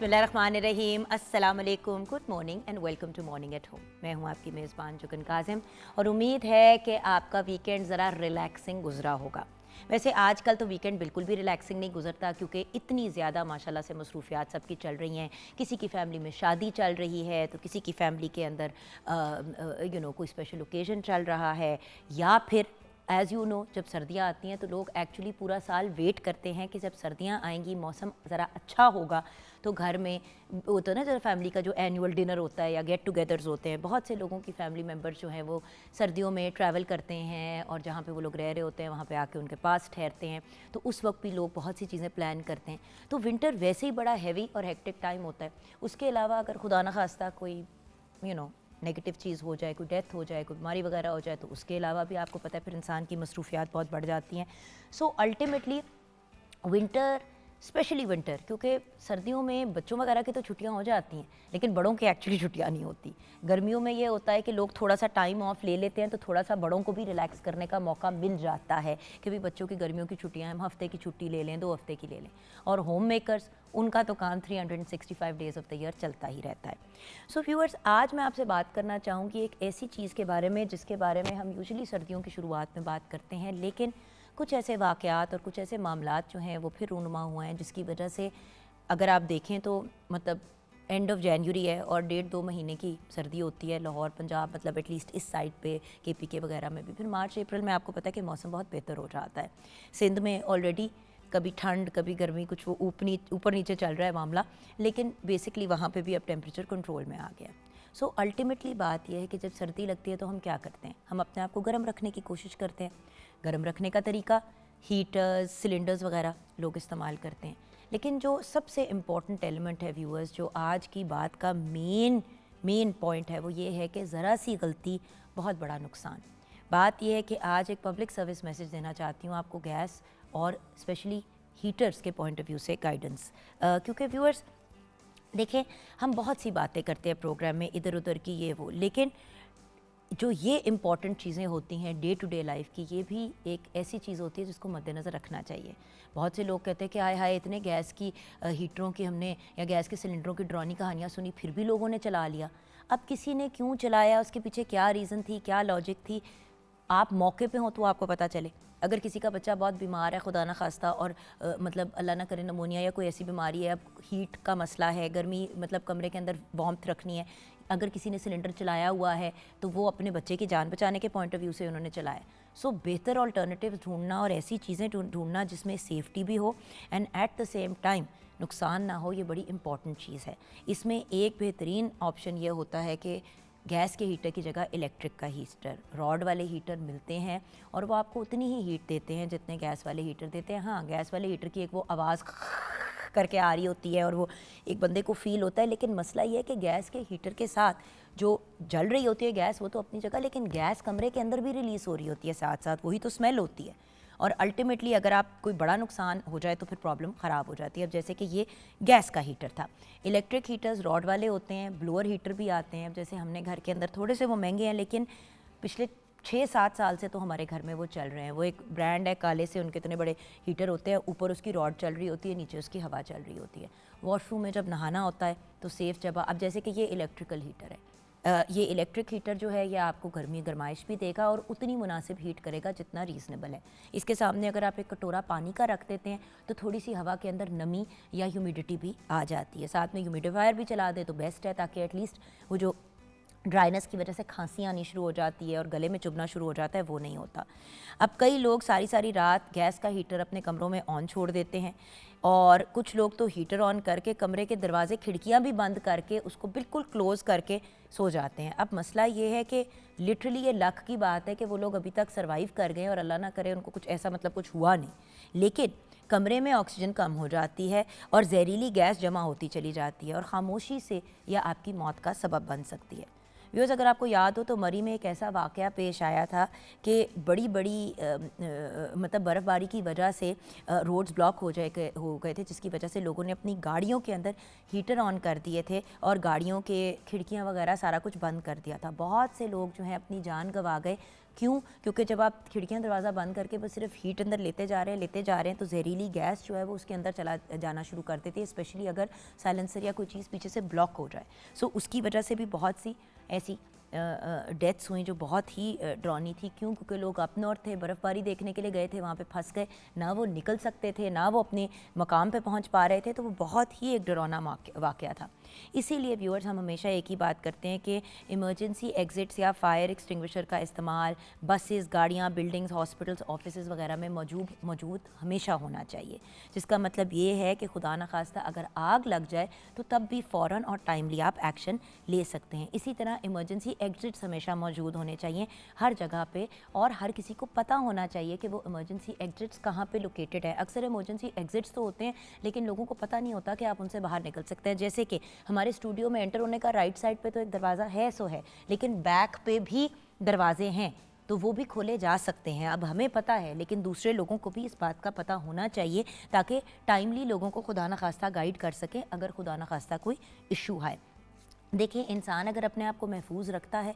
बिस्मिल्लाहिर्रहमानिर्रहीम, अस्सलाम वालेकुम, good morning and welcome to morning at home. मैं हूं आपकी मेज़बान जुगन काजिम और उम्मीद है कि आपका वीकेंड ज़रा रिलैक्सिंग गुजरा होगा। वैसे आजकल तो वीकेंड बिल्कुल भी रिलैक्सिंग नहीं गुजरता, क्योंकि इतनी ज़्यादा माशाल्लाह से मसरूफियात सबकी चल रही हैं। किसी की फ़ैमिली में शादी चल रही है तो किसी की फ़ैमिली के अंदर कोई स्पेशल ओकेज़न चल रहा है, या फिर एज़ यू नो जब सर्दियाँ आती हैं तो लोग एक्चुअली पूरा साल वेट करते हैं कि जब सर्दियाँ आएंगी, मौसम ज़रा अच्छा होगा तो घर में होता है ना, जब फैमिली का जो एनुअल डिनर होता है या गेट टुगेदर्स होते हैं, बहुत से लोगों की फैमिली मेम्बर्स जो हैं वो सर्दियों में ट्रैवल करते हैं और जहाँ पे वो लोग रह रहे होते हैं वहाँ पे आके उनके पास ठहरते हैं, तो उस वक्त भी लोग बहुत सी चीज़ें प्लान करते हैं। तो विंटर वैसे ही बड़ा हैवी और हेक्टिक टाइम होता है। उसके अलावा अगर खुदा न खास्ता कोई नेगेटिव चीज़ हो जाए, कोई डेथ हो जाए, कोई बीमारी वगैरह हो जाए, तो उसके अलावा भी आपको पता है फिर इंसान की मसरूफियात बहुत बढ़ जाती हैं। So ultimately winter, specially winter, क्योंकि सर्दियों में बच्चों वगैरह की तो छुट्टियां हो जाती हैं लेकिन बड़ों की एक्चुअली छुट्टियां नहीं होती। गर्मियों में ये होता है कि लोग थोड़ा सा टाइम ऑफ ले लेते हैं तो थोड़ा सा बड़ों को भी रिलैक्स करने का मौका मिल जाता है कि भी बच्चों की गर्मियों की छुट्टियां हैं, हम हफ्ते की छुट्टी ले लें, 2 हफ्ते की ले लें। और होम मेकर्स, उनका तो काम 365 डेज़ ऑफ द ईयर चलता ही रहता है। सो व्यूअर्स, आज मैं आपसे बात करना चाहूँगी एक ऐसी चीज़ के बारे में जिसके बारे में हम यूजुअली सर्दियों की शुरुआत में बात करते हैं, लेकिन कुछ ऐसे वाक़यात और कुछ ऐसे मामलात जो हैं वो फिर रूनुमा हुए हैं, जिसकी वजह से अगर आप देखें तो मतलब एंड ऑफ जनवरी है और 1.5-2 महीने की सर्दी होती है लाहौर, पंजाब, मतलब एटलीस्ट इस साइड पे KPK वगैरह में भी। फिर मार्च अप्रैल में आपको पता है कि मौसम बहुत बेहतर हो जाता है। सिंध में ऑलरेडी कभी ठंड कभी गर्मी, कुछ वो ऊपर नीचे चल रहा है मामला, लेकिन बेसिकली वहाँ पे भी अब टेम्परेचर कंट्रोल में आ गया। सो अल्टीमेटली बात यह है कि जब सर्दी लगती है तो हम क्या करते हैं, हम अपने आप को गर्म रखने की कोशिश करते हैं। गर्म रखने का तरीका हीटर्स, सिलेंडर्स वगैरह लोग इस्तेमाल करते हैं, लेकिन जो सबसे इम्पॉर्टेंट एलिमेंट है व्यूअर्स, जो आज की बात का मेन पॉइंट है, वो ये है कि ज़रा सी गलती बहुत बड़ा नुकसान। बात यह है कि आज एक पब्लिक सर्विस मैसेज देना चाहती हूँ आपको, गैस और स्पेशली हीटर्स के पॉइंट ऑफ व्यू से गाइडेंस, क्योंकि व्यूअर्स देखें, हम बहुत सी बातें करते हैं प्रोग्राम में इधर उधर की, ये वो, लेकिन जो ये इम्पॉर्टेंट चीज़ें होती हैं डे टू डे लाइफ की, ये भी एक ऐसी चीज़ होती है जिसको मद्देनज़र रखना चाहिए। बहुत से लोग कहते हैं कि हाय हाय, इतने गैस की हीटरों की हमने या गैस के सिलेंडरों की डरावनी कहानियाँ सुनी, फिर भी लोगों ने चला लिया। अब किसी ने क्यों चलाया, उसके पीछे क्या रीज़न थी, क्या लॉजिक थी, आप मौके पे हो तो आपको पता चले। अगर किसी का बच्चा बहुत बीमार है खुदा ना खास्ता, और मतलब अल्लाह ना करे नमोनिया या कोई ऐसी बीमारी है, अब हीट का मसला है, गर्मी मतलब कमरे के अंदर वार्मथ रखनी है, अगर किसी ने सिलेंडर चलाया हुआ है तो वो अपने बच्चे की जान बचाने के पॉइंट ऑफ व्यू से उन्होंने चलाया। सो बेहतर ऑल्टरनेटिव ढूंढना और ऐसी चीज़ें ढूंढना जिसमें सेफ्टी भी हो and at the same time नुकसान ना हो, ये बड़ी इंपॉर्टेंट चीज़ है। इसमें एक बेहतरीन ऑप्शन ये होता है कि गैस के हीटर की जगह इलेक्ट्रिक का हीटर, रॉड वाले हीटर मिलते हैं और वो आपको उतनी ही हीट देते हैं जितने गैस वाले हीटर देते हैं। हाँ, गैस वाले हीटर की एक वो आवाज़ करके आ रही होती है और वो एक बंदे को फील होता है, लेकिन मसला ये है कि गैस के हीटर के साथ जो जल रही होती है गैस, वो तो अपनी जगह, लेकिन गैस कमरे के अंदर भी रिलीज़ हो रही होती है साथ साथ, वही तो स्मेल होती है। और अल्टीमेटली अगर आप कोई बड़ा नुकसान हो जाए तो फिर प्रॉब्लम ख़राब हो जाती है। अब जैसे कि ये गैस का हीटर था, इलेक्ट्रिक हीटर्स रॉड वाले होते हैं, ब्लोअर हीटर भी आते हैं। अब जैसे हमने घर के अंदर, थोड़े से वो महंगे हैं लेकिन पिछले 6-7 साल से तो हमारे घर में वो चल रहे हैं। वो एक ब्रांड है काले से, उनके इतने बड़े हीटर होते हैं, ऊपर उसकी रॉड चल रही होती है, नीचे उसकी हवा चल रही होती है। वॉशरूम में जब नहाना होता है तो सेफ़ जगह, अब जैसे कि ये इलेक्ट्रिकल हीटर है, ये इलेक्ट्रिक हीटर जो है ये आपको गरमाइश भी देगा और उतनी मुनासिब हीट करेगा जितना रीज़नेबल है। इसके सामने अगर आप एक कटोरा पानी का रख देते हैं तो थोड़ी सी हवा के अंदर नमी या ह्यूमिडिटी भी आ जाती है। साथ में ह्यूमिडिफायर भी चला दे तो बेस्ट है, ताकि एटलीस्ट वो जो ड्राइनेस की वजह से खांसी आनी शुरू हो जाती है और गले में चुभना शुरू हो जाता है, वो नहीं होता। अब कई लोग सारी सारी रात गैस का हीटर अपने कमरों में ऑन छोड़ देते हैं और कुछ लोग तो हीटर ऑन करके कमरे के दरवाजे खिड़कियां भी बंद करके उसको बिल्कुल क्लोज़ करके सो जाते हैं। अब मसला ये है कि लिटरली ये लक की बात है कि वो लोग अभी तक सर्वाइव कर गए और अल्लाह ना करे उनको कुछ ऐसा मतलब कुछ हुआ नहीं, लेकिन कमरे में ऑक्सीजन कम हो जाती है और जहरीली गैस जमा होती चली जाती है और खामोशी से यह आपकी मौत का सबब बन सकती है। व्यूअर्स, अगर आपको याद हो तो मरी में एक ऐसा वाक़या पेश आया था कि बड़ी मतलब बर्फ़बारी की वजह से रोड्स ब्लॉक हो गए थे, जिसकी वजह से लोगों ने अपनी गाड़ियों के अंदर हीटर ऑन कर दिए थे और गाड़ियों के खिड़कियां वगैरह सारा कुछ बंद कर दिया था। बहुत से लोग जो हैं अपनी जान गंवा गए, क्यों? क्योंकि जब आप खिड़कियाँ दरवाज़ा बंद करके बस सिर्फ हीट अंदर लेते जा रहे हैं तो जहरीली गैस जो है वो उसके अंदर चला जाना शुरू कर देती है, स्पेशली अगर साइलेंसर या कोई चीज़ पीछे से ब्लॉक हो जाए। सो उसकी वजह से भी बहुत सी ऐसी डेथ्स हुई जो बहुत ही डरावनी थी। क्यों? क्योंकि लोग अप नॉर्थ थे, बर्फ़बारी देखने के लिए गए थे, वहाँ पे फंस गए, ना वो निकल सकते थे, ना वो अपने मकाम पे पहुँच पा रहे थे, तो वो बहुत ही एक डरावना वाक़या था। इसीलिए व्यूअर्स हम हमेशा एक ही बात करते हैं कि इमरजेंसी एग्ज़िट्स या फायर एक्सटिंग्विशर का इस्तेमाल बसेस, गाड़ियाँ, बिल्डिंग्स, हॉस्पिटल्स, ऑफिसेज़ वगैरह में मौजूद हमेशा होना चाहिए, जिसका मतलब ये है कि खुदा न खास्ता अगर आग लग जाए तो तब भी फ़ौरन और टाइमली आप एक्शन ले सकते हैं। इसी तरह इमरजेंसी एग्ज़िट्स हमेशा मौजूद होने चाहिए हर जगह पे, और हर किसी को पता होना चाहिए कि वो इमरजेंसी एग्ज़िट्स कहाँ पे लोकेटेड है। अक्सर इमरजेंसी एग्ज़िट्स तो होते हैं लेकिन लोगों को पता नहीं होता कि आप उनसे बाहर निकल सकते हैं। जैसे कि हमारे स्टूडियो में एंटर होने का राइट साइड पे तो एक दरवाज़ा है सो है, लेकिन बैक पे भी दरवाजे हैं तो वो भी खोले जा सकते हैं। अब हमें पता है लेकिन दूसरे लोगों को भी इस बात का पता होना चाहिए ताकि टाइमली लोगों को खुदा न खास्ता गाइड कर सकें अगर खुदा न खास्ता कोई इशू है। देखिए, इंसान अगर अपने आप को महफूज रखता है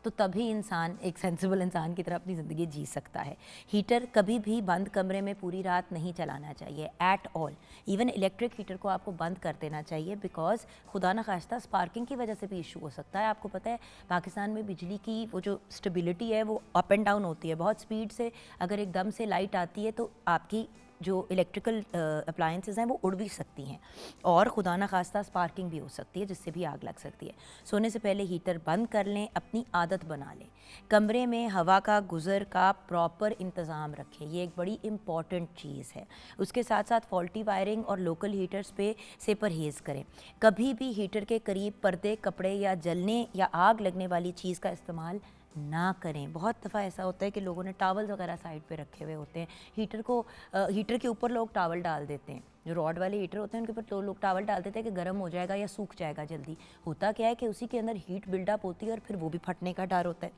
तो तभी इंसान एक सेंसिबल इंसान की तरह अपनी ज़िंदगी जी सकता है। हीटर कभी भी बंद कमरे में पूरी रात नहीं चलाना चाहिए at all. Even electric heater को आपको बंद कर देना चाहिए, बिकॉज खुदा न खास्ता स्पार्किंग की वजह से भी इशू हो सकता है। आपको पता है पाकिस्तान में बिजली की वो जो स्टेबिलिटी है वो अप एंड डाउन होती है। बहुत स्पीड से अगर एकदम से लाइट आती है तो आपकी जो इलेक्ट्रिकल अप्लायंसेस हैं वो उड़ भी सकती हैं, और खुदा न खास्ता स्पार्किंग भी हो सकती है जिससे भी आग लग सकती है। सोने से पहले हीटर बंद कर लें, अपनी आदत बना लें। कमरे में हवा का गुज़र का प्रॉपर इंतज़ाम रखें, ये एक बड़ी इम्पॉर्टेंट चीज़ है। उसके साथ साथ फॉल्टी वायरिंग और लोकल हीटर्स पे से परहेज़ करें। कभी भी हीटर के करीब पर्दे, कपड़े या जलने या आग लगने वाली चीज़ का इस्तेमाल ना करें। बहुत दफ़ा ऐसा होता है कि लोगों ने टावल्स वगैरह साइड पे रखे हुए होते हैं, हीटर के ऊपर लोग टावल डाल देते हैं। जो रॉड वाले हीटर होते हैं उनके ऊपर तो लोग टावल डाल देते हैं कि गर्म हो जाएगा या सूख जाएगा जल्दी। होता क्या है कि उसी के अंदर हीट बिल्डअप होती है और फिर वो भी फटने का डर होता है।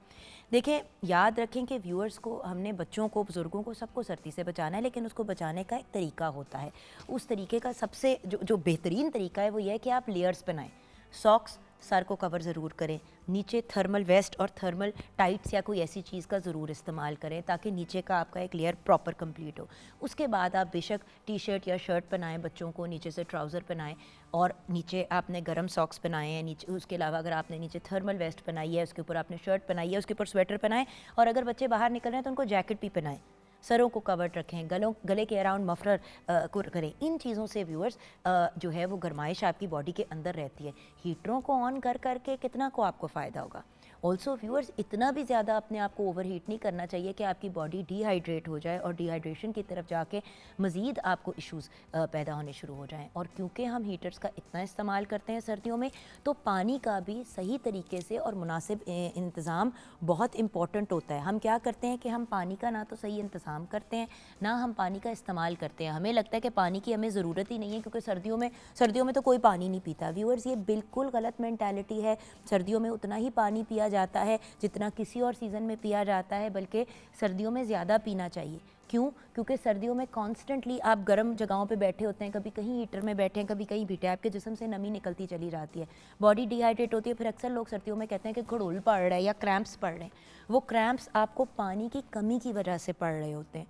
देखें, याद रखें कि व्यूअर्स को, हमने बच्चों को, बुज़ुर्गों को, सबको सर्दी से बचाना है, लेकिन उसको बचाने का एक तरीका होता है। उस तरीके का सबसे जो बेहतरीन तरीका है वो ये है कि आप लेयर्स पहनाएं। सॉक्स, सर को कवर ज़रूर करें, नीचे थर्मल वेस्ट और थर्मल टाइट्स या कोई ऐसी चीज़ का ज़रूर इस्तेमाल करें ताकि नीचे का आपका एक लेयर प्रॉपर कंप्लीट हो। उसके बाद आप बेशक टी शर्ट या शर्ट पहनाएं बच्चों को, नीचे से ट्राउज़र पहनाएं और नीचे आपने गर्म सॉक्स पहनाए हैं। नीचे उसके अलावा अगर आपने नीचे थर्मल वेस्ट पहनाई है, उसके ऊपर आपने शर्ट पहनाई है, उसके ऊपर स्वेटर पहनाएं, और अगर बच्चे बाहर निकल रहे हैं तो उनको जैकेट भी पहनाएं। सरों को कवर्ड रखें, गले के अराउंड मफलर को करें। इन चीज़ों से व्यूअर्स जो है वो गर्माइश आपकी बॉडी के अंदर रहती है। हीटरों को ऑन कर करके कितना को आपको फ़ायदा होगा। ऑल्सो व्यूअर्स, इतना भी ज़्यादा अपने आप को ओवर हीट नहीं करना चाहिए कि आपकी बॉडी डिहाइड्रेट हो जाए और डिहाइड्रेशन की तरफ जाके मज़ीद आपको इश्यूज़ पैदा होने शुरू हो जाएं। और क्योंकि हम हीटर्स का इतना इस्तेमाल करते हैं सर्दियों में, तो पानी का भी सही तरीके से और मुनासिब इंतज़ाम बहुत इम्पॉर्टेंट होता है। हम क्या करते हैं कि हम पानी का ना तो सही इंतज़ाम करते हैं, ना हम पानी का इस्तेमाल करते हैं। हमें लगता है कि पानी की हमें ज़रूरत ही नहीं है क्योंकि सर्दियों में तो कोई पानी नहीं पीता। व्यूअर्स, ये बिल्कुल गलत मेंटालिटी है। सर्दियों में उतना ही पानी पिया जाता है जितना किसी और सीज़न में पिया जाता है, बल्कि सर्दियों में ज़्यादा पीना चाहिए। क्यों? क्योंकि सर्दियों में कॉन्स्टेंटली आप गर्म जगहों पे बैठे होते हैं, कभी कहीं हीटर में बैठे हैं, कभी कहीं बैठे हैं, आपके जिस्म से नमी निकलती चली जाती है, बॉडी डिहाइड्रेट होती है। फिर अक्सर लोग सर्दियों में कहते हैं कि घड़ोल पड़ रहा है या क्रैम्प्स पड़ रहे हैं। वो क्रैम्प्स आपको पानी की कमी की वजह से पड़ रहे होते हैं।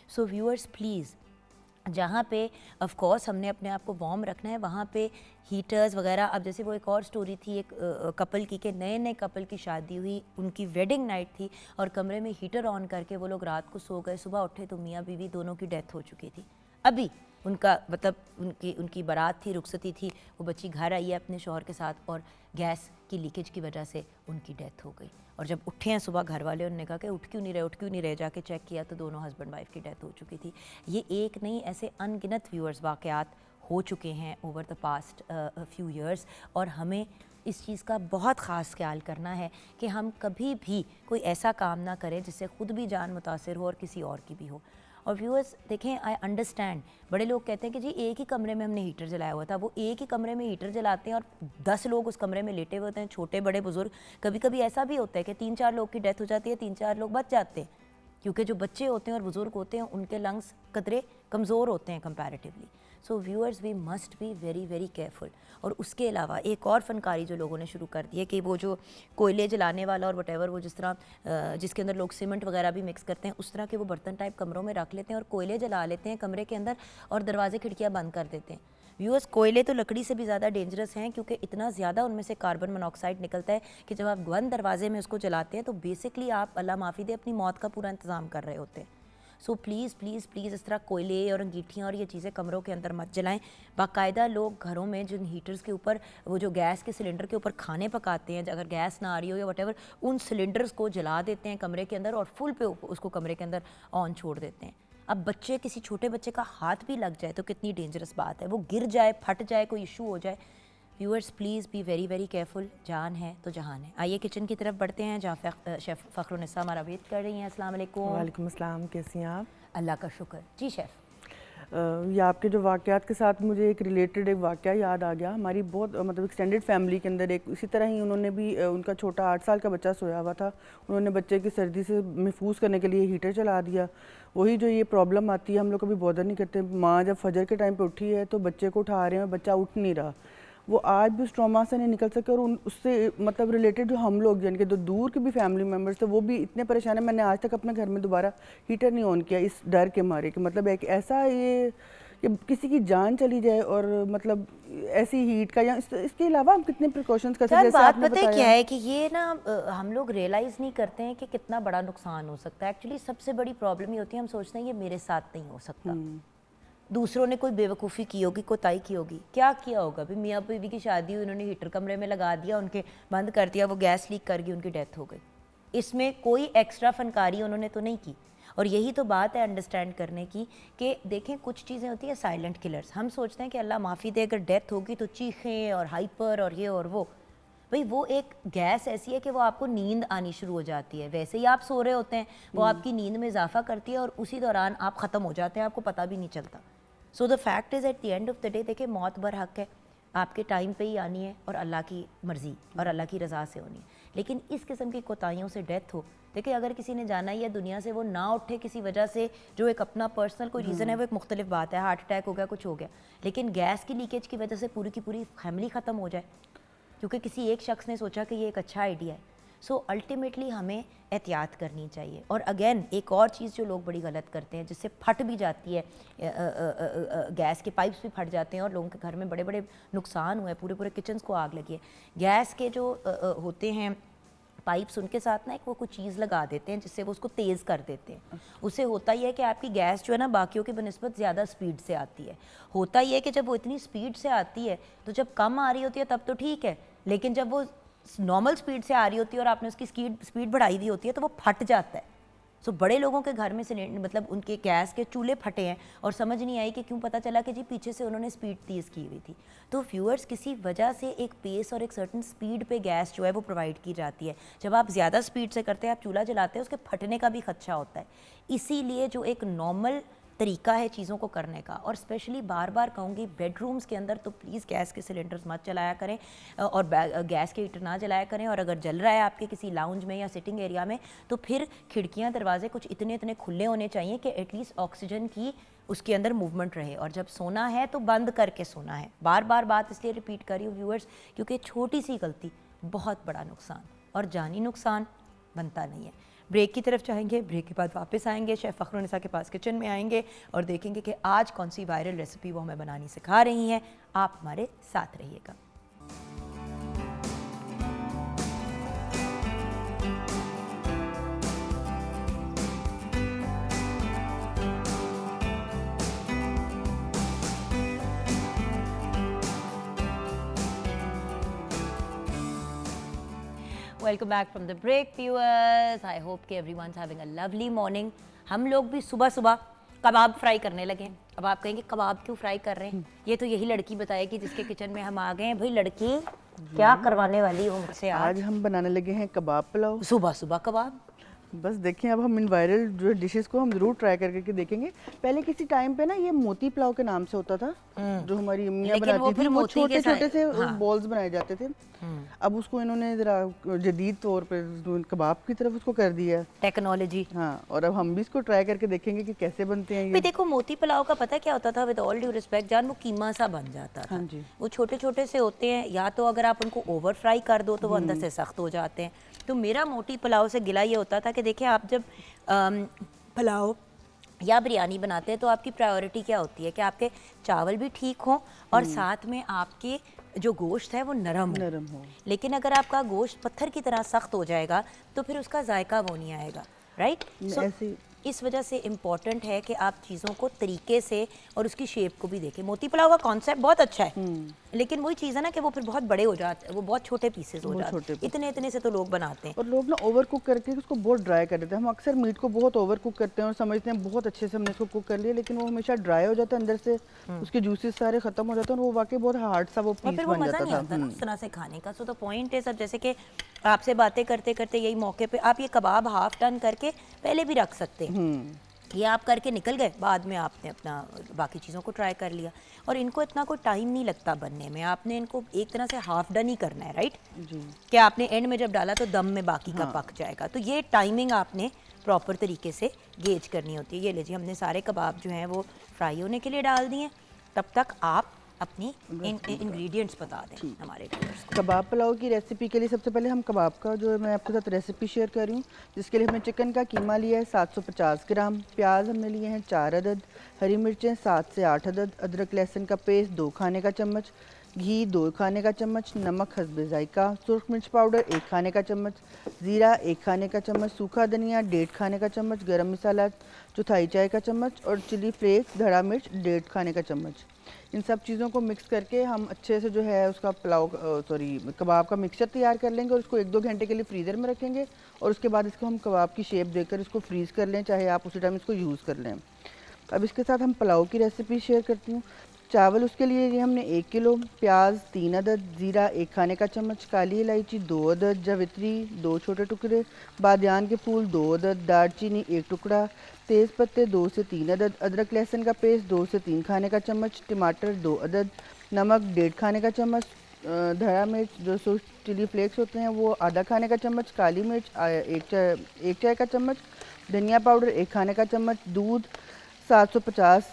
सो व्यूअर्स प्लीज़, जहाँ पे ऑफ कोर्स हमने अपने आप को वार्म रखना है वहाँ पे हीटर्स वगैरह। अब जैसे वो एक और स्टोरी थी एक कपल की, के नए कपल की शादी हुई, उनकी वेडिंग नाइट थी और कमरे में हीटर ऑन करके वो लोग रात को सो गए। सुबह उठे तो मियाँ बीवी दोनों की डेथ हो चुकी थी। अभी उनका मतलब उनकी बारात थी, रुखसती थी, वो बच्ची घर आई है अपने शौहर के साथ और गैस की लीकेज की वजह से उनकी डेथ हो गई। और जब उठे हैं सुबह घर वाले, उन्होंने कहा कि उठ क्यों नहीं रहे, जाके चेक किया तो दोनों हस्बैंड वाइफ की डेथ हो चुकी थी। ये एक नहीं, ऐसे अनगिनत व्यूअर्स वाक़यात हो चुके हैं over the past few years, और हमें इस चीज़ का बहुत ख़ास ख्याल करना है कि हम कभी भी कोई ऐसा काम ना करें जिससे ख़ुद भी जान मुतासिर हो और किसी और की भी हो। और व्यूअर्स देखें, आई अंडरस्टैंड, बड़े लोग कहते हैं कि जी एक ही कमरे में हमने हीटर जलाया हुआ था। वो एक ही कमरे में हीटर जलाते हैं और 10 लोग उस कमरे में लेटे हुए होते हैं, छोटे बड़े बुजुर्ग। कभी कभी ऐसा भी होता है कि 3-4 लोग की डेथ हो जाती है, 3-4 लोग बच जाते हैं क्योंकि जो बच्चे होते हैं और बुज़ुर्ग होते हैं उनके लंग्स कतरे कमज़ोर होते हैं comparatively. So viewers we must be very very careful. और उसके अलावा एक और फनकारी जो लोगों ने शुरू कर दी है कि वो जो कोयले जलाने वाला और वटेवर वो जिस तरह जिसके अंदर लोग सीमेंट वगैरह भी मिक्स करते हैं उस तरह के वो बर्तन टाइप कमरों में रख लेते हैं और कोयले जला लेते हैं कमरे के अंदर और दरवाजे खिड़कियाँ बंद कर देते हैं। व्यूअर्स कोयले तो लकड़ी से भी ज़्यादा डेंजरस हैं क्योंकि इतना ज़्यादा उनमें से कार्बन मोनोऑक्साइड निकलता है कि जब आप बंद दरवाजे में उसको जलाते हैं तो बेसिकली आप अल्लाह माफ़ी दे अपनी मौत का पूरा इंतज़ाम कर रहे होते हैं। सो प्लीज़ प्लीज़ प्लीज़ इस तरह कोयले और अंगीठियाँ और ये चीज़ें कमरों के अंदर मत जलाएं। बाकायदा लोग घरों में जिन हीटर्स के ऊपर वो जो गैस के सिलेंडर के ऊपर खाने पकाते हैं, अगर गैस ना आ रही हो या वटेवर, उन सिलेंडर्स को जला देते हैं कमरे के अंदर और फुल पे उसको कमरे के अंदर ऑन छोड़ देते हैं। अब बच्चे, किसी छोटे बच्चे का हाथ भी लग जाए तो कितनी डेंजरस बात है, वो गिर जाए, फट जाए, कोई इशू हो जाए। Viewers please be very very careful. जान है तो जहान है। आइए किचन की तरफ बढ़ते हैं जहाँ शेफ़ फ़खरुन्निसा हमारा वेट कर रही हैं। अस्सलाम वालेकुम। वालेकुम अस्सलाम, कैसी हैं आप? अल्लाह का शुक्र। जी शेफ़। ये आपके जो वाक़यात के साथ मुझे एक रिलेटेड एक वाक़या याद आ गया। हमारी बहुत मतलब एक्सटेंडेड फैमिली के अंदर एक इसी तरह ही उन्होंने भी उनका छोटा 8 साल का बच्चा सोया हुआ था। उन्होंने बच्चे की सर्दी से महफूज करने के लिए हीटर चला दिया। वही जो ये प्रॉब्लम आती है, हम लोग कभी बॉदर नहीं करते। माँ जब फजर के टाइम पे उठी है तो बच्चे को उठा रहे हैं, बच्चा उठ नहीं रहा। वो आज भी उस ट्रॉमा से नहीं निकल सके और उससे मतलब रिलेटेड जो हम लोग यानी कि जो दूर के भी फैमिली मेम्बर्स थे वो भी इतने परेशान है। मैंने आज तक अपने घर में दोबारा हीटर नहीं ऑन किया इस डर के मारे कि मतलब एक ऐसा ये कि किसी की जान चली जाए और मतलब ऐसी हीट का, या इसके अलावा हम कितने प्रिकॉशंस कर सकते हैं। बात पता है क्या है कि ये ना हम लोग रियलाइज़ नहीं करते हैं कि कितना बड़ा नुकसान हो सकता है। एक्चुअली सबसे बड़ी प्रॉब्लम ये होती है, हम सोचते हैं ये मेरे साथ नहीं हो सकता, दूसरों ने कोई बेवकूफ़ी की होगी, कोताही की होगी। क्या किया होगा भाई, मियाँ बीवी की शादी हुई, उन्होंने हीटर कमरे में लगा दिया, उनके बंद कर दिया, वो गैस लीक कर गई, उनकी डेथ हो गई। इसमें कोई एक्स्ट्रा फनकारी उन्होंने तो नहीं की। और यही तो बात है अंडरस्टैंड करने की कि देखें कुछ चीज़ें होती हैं साइलेंट किलर्स। हम सोचते हैं कि अल्लाह माफ़ी दे अगर डेथ होगी तो चीखें और हाइपर और ये और वो। भाई वो एक गैस ऐसी है कि वो आपको नींद आनी शुरू हो जाती है। वैसे ही आप सो रहे होते हैं, वो आपकी नींद में इजाफा करती है और उसी दौरान आप ख़त्म हो जाते हैं, आपको पता भी नहीं चलता। So the fact is at the end of the day, देखिए मौत बरहक है, आपके टाइम पे ही आनी है और अल्लाह की मर्ज़ी और अल्लाह की रज़ा से होनी है। लेकिन इस किस्म की कोताहियों से डेथ हो, देखिए अगर किसी ने जाना ही है दुनिया से, वो ना उठे किसी वजह से, जो एक अपना पर्सनल कोई रीज़न है, वो एक मुख्तलिफ बात है, हार्ट अटैक हो गया, कुछ हो गया। लेकिन गैस की लीकेज की वजह से पूरी की पूरी फैमिली ख़त्म हो जाए क्योंकि किसी एक शख्स ने सोचा कि ये एक अच्छा आइडिया है। सो अल्टीमेटली हमें एहतियात करनी चाहिए। और अगेन एक और चीज़ जो लोग बड़ी गलत करते हैं, जिससे फट भी जाती है, गैस के पाइप्स भी फट जाते हैं और लोगों के घर में बड़े बड़े नुकसान हुए, पूरे पूरे किचन्स को आग लगी है। गैस के जो होते हैं पाइप्स, उनके साथ ना एक वो कुछ चीज़ लगा देते हैं जिससे वो उसको तेज़ कर देते हैं। उससे होता ही है कि आपकी गैस जो है ना बाकियों की बनिस्बत ज़्यादा स्पीड से आती है। होता ही है कि जब वो इतनी स्पीड से आती है तो जब कम आ रही होती है तब तो ठीक है, लेकिन जब वो नॉर्मल स्पीड से आ रही होती है और आपने उसकी स्पीड बढ़ाई हुई होती है तो वो फट जाता है। सो बड़े लोगों के घर में सिलेंडर मतलब उनके गैस के चूल्हे फटे हैं और समझ नहीं आई कि क्यों, पता चला कि जी पीछे से उन्होंने स्पीड तेज़ की हुई थी। तो व्यूअर्स किसी वजह से एक पेस और एक सर्टन स्पीड पे गैस जो है वो प्रोवाइड की जाती है। जब आप ज़्यादा स्पीड से करते हैं, आप चूल्हा जलाते हैं, उसके फटने का भी खदशा होता है। इसीलिए जो एक नॉर्मल तरीका है चीज़ों को करने का, और स्पेशली बार बार कहूँगी बेडरूम्स के अंदर तो प्लीज़ गैस के सिलेंडर्स मत चलाया करें और गैस के हीटर ना जलाया करें। और अगर जल रहा है आपके किसी लाउंज में या सिटिंग एरिया में तो फिर खिड़कियाँ दरवाजे कुछ इतने इतने खुले होने चाहिए कि एटलीस्ट ऑक्सीजन की उसके अंदर मूवमेंट रहे। और जब सोना है तो बंद करके सोना है। बार बार बात इसलिए रिपीट कर रही हूँ व्यूअर्स क्योंकि छोटी सी गलती बहुत बड़ा नुकसान और जानी नुकसान बनता नहीं है। ब्रेक की तरफ जाएंगे, ब्रेक के बाद वापस आएंगे, शेफ़ फ़खरुन्निसा के पास किचन में आएंगे और देखेंगे कि आज कौन सी वायरल रेसिपी वो हमें बनानी सिखा रही हैं। आप हमारे साथ रहिएगा। Welcome back from the break viewers. I hope कि everyone's having a lovely morning. हम लोग भी सुबह सुबह कबाब फ्राई करने लगे। अब आप कहेंगे कबाब क्यों फ्राई कर रहे हैं, ये तो यही लड़की बताएगी जिसके किचन में हम आ गए हैं। भाई लड़की क्या करवाने वाली हो मुझसे आज? हम बनाने लगे हैं कबाब पुलाव। सुबह सुबह कबाब? बस देखें, अब हम इन वायरल जो डिशेस को हम ज़रूर ट्राई करके देखेंगे। पहले किसी टाइम पे ना ये मोती पुलाव के नाम से होता था, जो हमारी अम्मियाँ लेकिन वो बनाती फिर थी, वो मोती के छोटे छोटे से हाँ। बॉल्स बनाए जाते थे। अब उसको इन्होंने ज़रा जदीद तौर पे कबाब की तरफ उसको कर दिया है। टेक्नोलॉजी। हाँ, और अब हम भी इसको ट्राई करके देखेंगे कि कैसे बनते हैं भाई ये। देखो, मोती पुलाव का पता क्या होता था, विद ऑल ड्यू रिस्पेक्ट जान, वो कीमा सा बन जाता था। हाँ जी। वो छोटे छोटे से होते हैं, या तो अगर आप उनको ओवर फ्राई कर दो तो वो अंदर से सख्त हो जाते हैं। तो मेरा मोती पुलाव से गिला ये होता था कि देखिए, आप जब पुलाव या बिरयानी बनाते हैं तो आपकी प्रायोरिटी क्या होती है कि आपके चावल भी ठीक हों और साथ में आपके जो गोश्त है वो नरम हो। लेकिन अगर आपका गोश्त पत्थर की तरह सख्त हो जाएगा तो फिर उसका जायका वो नहीं आएगा, राइट? ऐसे इस वजह से इम्पॉर्टेंट है कि आप चीज़ों को तरीके से और उसकी शेप को भी देखें। मोती पुलाव का कॉन्सेप्ट बहुत अच्छा है, लेकिन वही चीज़ है ना कि वो फिर बहुत बड़े हो जाते हैं, वो बहुत छोटे पीसेस हो जाते हैं। इतने इतने से तो लोग बनाते हैं, और लोग ना ओवर कुक करके उसको बहुत ड्राई कर देते हैं। हम अक्सर मीट को बहुत ओवर कुक करते हैं और समझते हैं बहुत अच्छे से हमने इसको कुक कर लिया, लेकिन वो हमेशा ड्राई हो जाता है, अंदर से उसके जूसेस सारे खत्म हो जाते हैं और वो वाकई बहुत हार्ड सा वो और पीस फिर वो बन मज़ा जाता नहीं था। आता ना उस तरह से खाने का। सो द पॉइंट है सब, जैसे कि आपसे बातें करते करते यही मौके पे आप ये कबाब हाफ टन करके पहले भी रख सकते हैं। ये आप करके निकल गए, बाद में आपने अपना बाकी चीज़ों को ट्राई कर लिया। और इनको इतना कोई टाइम नहीं लगता बनने में, आपने इनको एक तरह से हाफ डन ही करना है, राइट जी। कि आपने एंड में जब डाला तो दम में बाकी का पक जाएगा। तो ये टाइमिंग आपने प्रॉपर तरीके से गेज करनी होती है। ये लीजिए, हमने सारे कबाब जो हैं वो फ्राई होने के लिए डाल दिए। तब तक आप अपनी इंग्रेडिएंट्स बता दें हमारे व्यूअर्स को। कबाब पुलाव की रेसिपी के लिए सबसे पहले हम कबाब का जो है मैं आपके साथ रेसिपी शेयर कर रही हूँ, जिसके लिए हमने चिकन का कीमा लिया है 750 ग्राम, प्याज हमने लिए हैं 4 अदद, हरी मिर्चें 7 से 8 अदद, अदरक लहसुन का पेस्ट 2 खाने का चम्मच, घी 2 खाने का चम्मच, नमक हस्बे जायका, सुरख मिर्च पाउडर 1 खाने का चम्मच, ज़ीरा 1 खाने का चम्मच, सूखा धनिया 1.5 खाने का चम्मच, गरम मसाला चौथाई चाय का चम्मच और चिली फ्लेक्स धड़ा मिर्च 1.5 खाने का चम्मच। इन सब चीज़ों को मिक्स करके हम अच्छे से जो है उसका कबाब का मिक्सचर तैयार कर लेंगे और उसको 1-2 घंटे के लिए फ्रीज़र में रखेंगे और उसके बाद इसको हम कबाब की शेप देकर इसको फ्रीज़ कर लें, चाहे आप उसी टाइम इसको यूज़ कर लें। अब इसके साथ हम पुलाव की रेसिपी शेयर करती हूँ। चावल उसके लिए हमने 1 किलो, प्याज 3 अदद, ज़ीरा 1 खाने का चम्मच, काली इलायची 2 अदद, जावित्री 2 छोटे टुकड़े, बादियान के फूल 2 अदद, दालचीनी 1 टुकड़ा, तेज़ पत्ते 2 से 3 अदद, अदरक लहसुन का पेस्ट 2 से 3 खाने का चम्मच, टमाटर 2 अदद, नमक 1.5 खाने का चम्मच, धड़ा मिर्च जो सो चिली फ्लेक्स होते हैं वो आधा खाने का चम्मच, काली मिर्च 1 चाय का चम्मच, धनिया पाउडर 1 खाने का चम्मच, दूध 750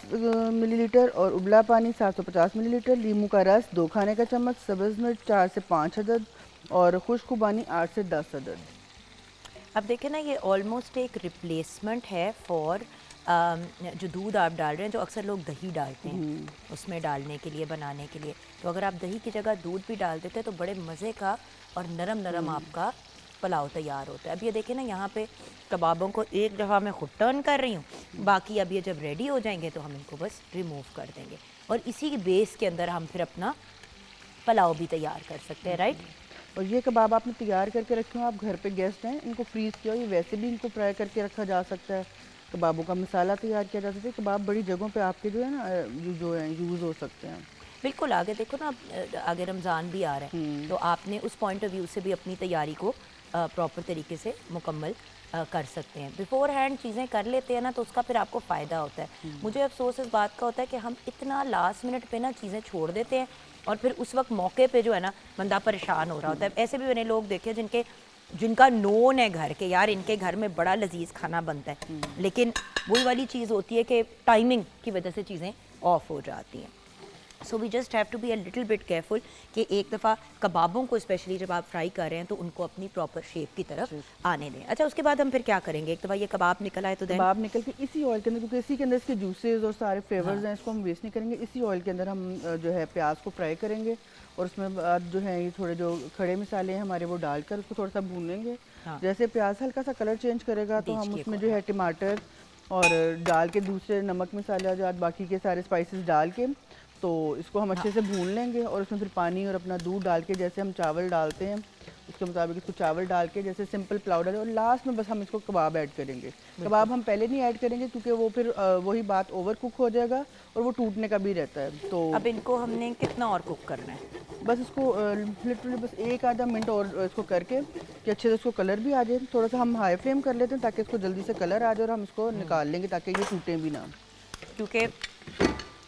मिलीलीटर और उबला पानी 750 मिलीलीटर, लीमू का रस 2 खाने का चम्मच, सब्ज़ मिर्च 4 से 5 अदद और खुश्क खुबानी 8 से 10 अदद। अब देखें ना, ये ऑलमोस्ट एक रिप्लेसमेंट है फॉर जो दूध आप डाल रहे हैं, जो अक्सर लोग दही डालते हैं उसमें डालने के लिए, बनाने के लिए। तो अगर आप दही की जगह दूध भी डाल देते हैं तो बड़े मज़े का और नरम नरम आपका पुलाव तैयार होता है। अब ये देखें ना, यहाँ पे कबाबों को एक दफ़ा मैं खुद टर्न कर रही हूँ, बाकी अब ये जब रेडी हो जाएंगे तो हम इनको बस रिमूव कर देंगे और इसी के बेस के अंदर हम फिर अपना पुलाव भी तैयार कर सकते हैं, राइट? और ये कबाब आपने तैयार करके रखे हो, आप घर पे गेस्ट हैं, इनको फ्रीज़ किया हो, ये वैसे भी इनको फ्राई करके रखा जा सकता है। कबाबों का मसाला तैयार किया जा सकता है। कबाब बड़ी जगहों पे आपके जो है ना जो है यूज़ हो सकते हैं। बिल्कुल। आगे देखो ना, आगे रमज़ान भी आ रहा है, तो आपने उस पॉइंट ऑफ व्यू से भी अपनी तैयारी को प्रॉपर तरीके से मुकम्मल कर सकते हैं। बिफोर हैंड चीज़ें कर लेते हैं ना तो उसका फिर आपको फ़ायदा होता है। मुझे अफसोस इस बात का होता है कि हम इतना लास्ट मिनट पे ना चीज़ें छोड़ देते हैं और फिर उस वक्त मौके पे जो है ना बंदा परेशान हो रहा होता है। ऐसे भी मैंने लोग देखे जिनका नोन है घर के, यार इनके घर में बड़ा लजीज खाना बनता है, लेकिन वही वाली चीज़ होती है कि टाइमिंग की वजह से चीज़ें ऑफ हो जाती हैं। So we just have to be a little bit careful कि एक दफ़ा कबाबों को स्पेशली जब आप फ्राई कर रहे हैं तो उनको अपनी प्रॉपर शेप की तरफ आने दें। अच्छा, उसके बाद हम फिर क्या करेंगे? एक दफ़ा ये कबाब निकल आए तो कबाब निकल के इसी ऑयल के अंदर, क्योंकि इसी के अंदर इसके जूसेस और सारे फ्लेवर्स हैं, इसको हम वेस्ट नहीं करेंगे। इसी ऑयल के अंदर हम जो है प्याज को फ्राई करेंगे और उसमें बाद जो है ये थोड़े जो खड़े मसाले हैं हमारे वो डालकर उसको थोड़ा सा भूनेंगे। जैसे प्याज हल्का सा कलर चेंज करेगा तो हम उसमें जो है टमाटर और डाल के दूसरे नमक मसाला जो बाकी के सारे स्पाइसेस डाल के तो इसको हम अच्छे से भून लेंगे और उसमें फिर पानी और अपना दूध डाल के जैसे हम चावल डालते हैं उसके मुताबिक इसको चावल डाल के जैसे सिंपल पुलाव डालें और लास्ट में बस हम इसको कबाब ऐड करेंगे। कबाब हम पहले नहीं ऐड करेंगे क्योंकि वो फिर वही बात ओवर कुक हो जाएगा और वो टूटने का भी रहता है। तो अब इनको हमने कितना और कुक करना है? बस इसको लिटरली बस 1 आधा मिनट और इसको करके कि अच्छे से इसको कलर भी आ जाए। थोड़ा सा हम हाई फ्लेम कर लेते हैं ताकि इसको जल्दी से कलर आ जाए और हम इसको निकाल लेंगे ताकि ये टूटें भी ना। क्योंकि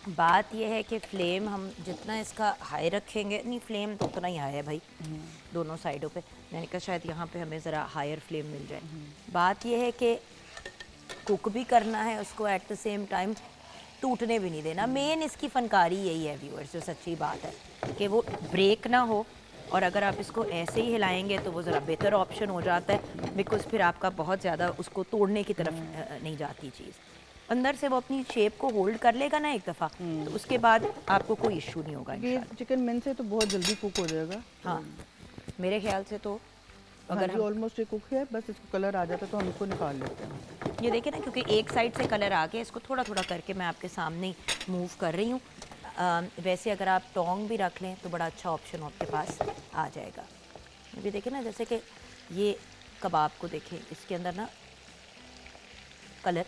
बात यह है कि फ्लेम हम जितना इसका हाई रखेंगे, नहीं फ्लेम तो उतना ही हाई है भाई दोनों साइडों पे। मैंने कहा शायद यहाँ पे हमें ज़रा हायर फ्लेम मिल जाए। बात यह है कि कुक भी करना है उसको, एट द सेम टाइम टूटने भी नहीं देना। मेन इसकी फनकारी यही है व्यूअर्स, जो सच्ची बात है कि वो ब्रेक ना हो। और अगर आप इसको ऐसे ही हिलाएंगे तो वो ज़रा बेहतर ऑप्शन हो जाता है, बिकॉज फिर आपका बहुत ज़्यादा उसको तोड़ने की तरफ नहीं जाती चीज़। अंदर से वो अपनी शेप को होल्ड कर लेगा ना एक दफ़ा, तो उसके बाद आपको कोई इशू नहीं होगा। ये चिकन मिन से तो बहुत जल्दी कुक हो जाएगा। हाँ, मेरे ख्याल से तो अगर हम ऑलमोस्ट कुक है, बस इसको कलर आ जाता है तो हम इसको निकाल लेते हैं। ये देखिए ना, क्योंकि एक साइड से कलर आ गया, इसको थोड़ा थोड़ा करके मैं आपके सामने मूव कर रही हूँ। वैसे अगर आप टोंग भी रख लें तो बड़ा अच्छा ऑप्शन आपके पास आ जाएगा। अभी देखिए ना, जैसे कि ये कबाब को देखें, इसके अंदर ना कलर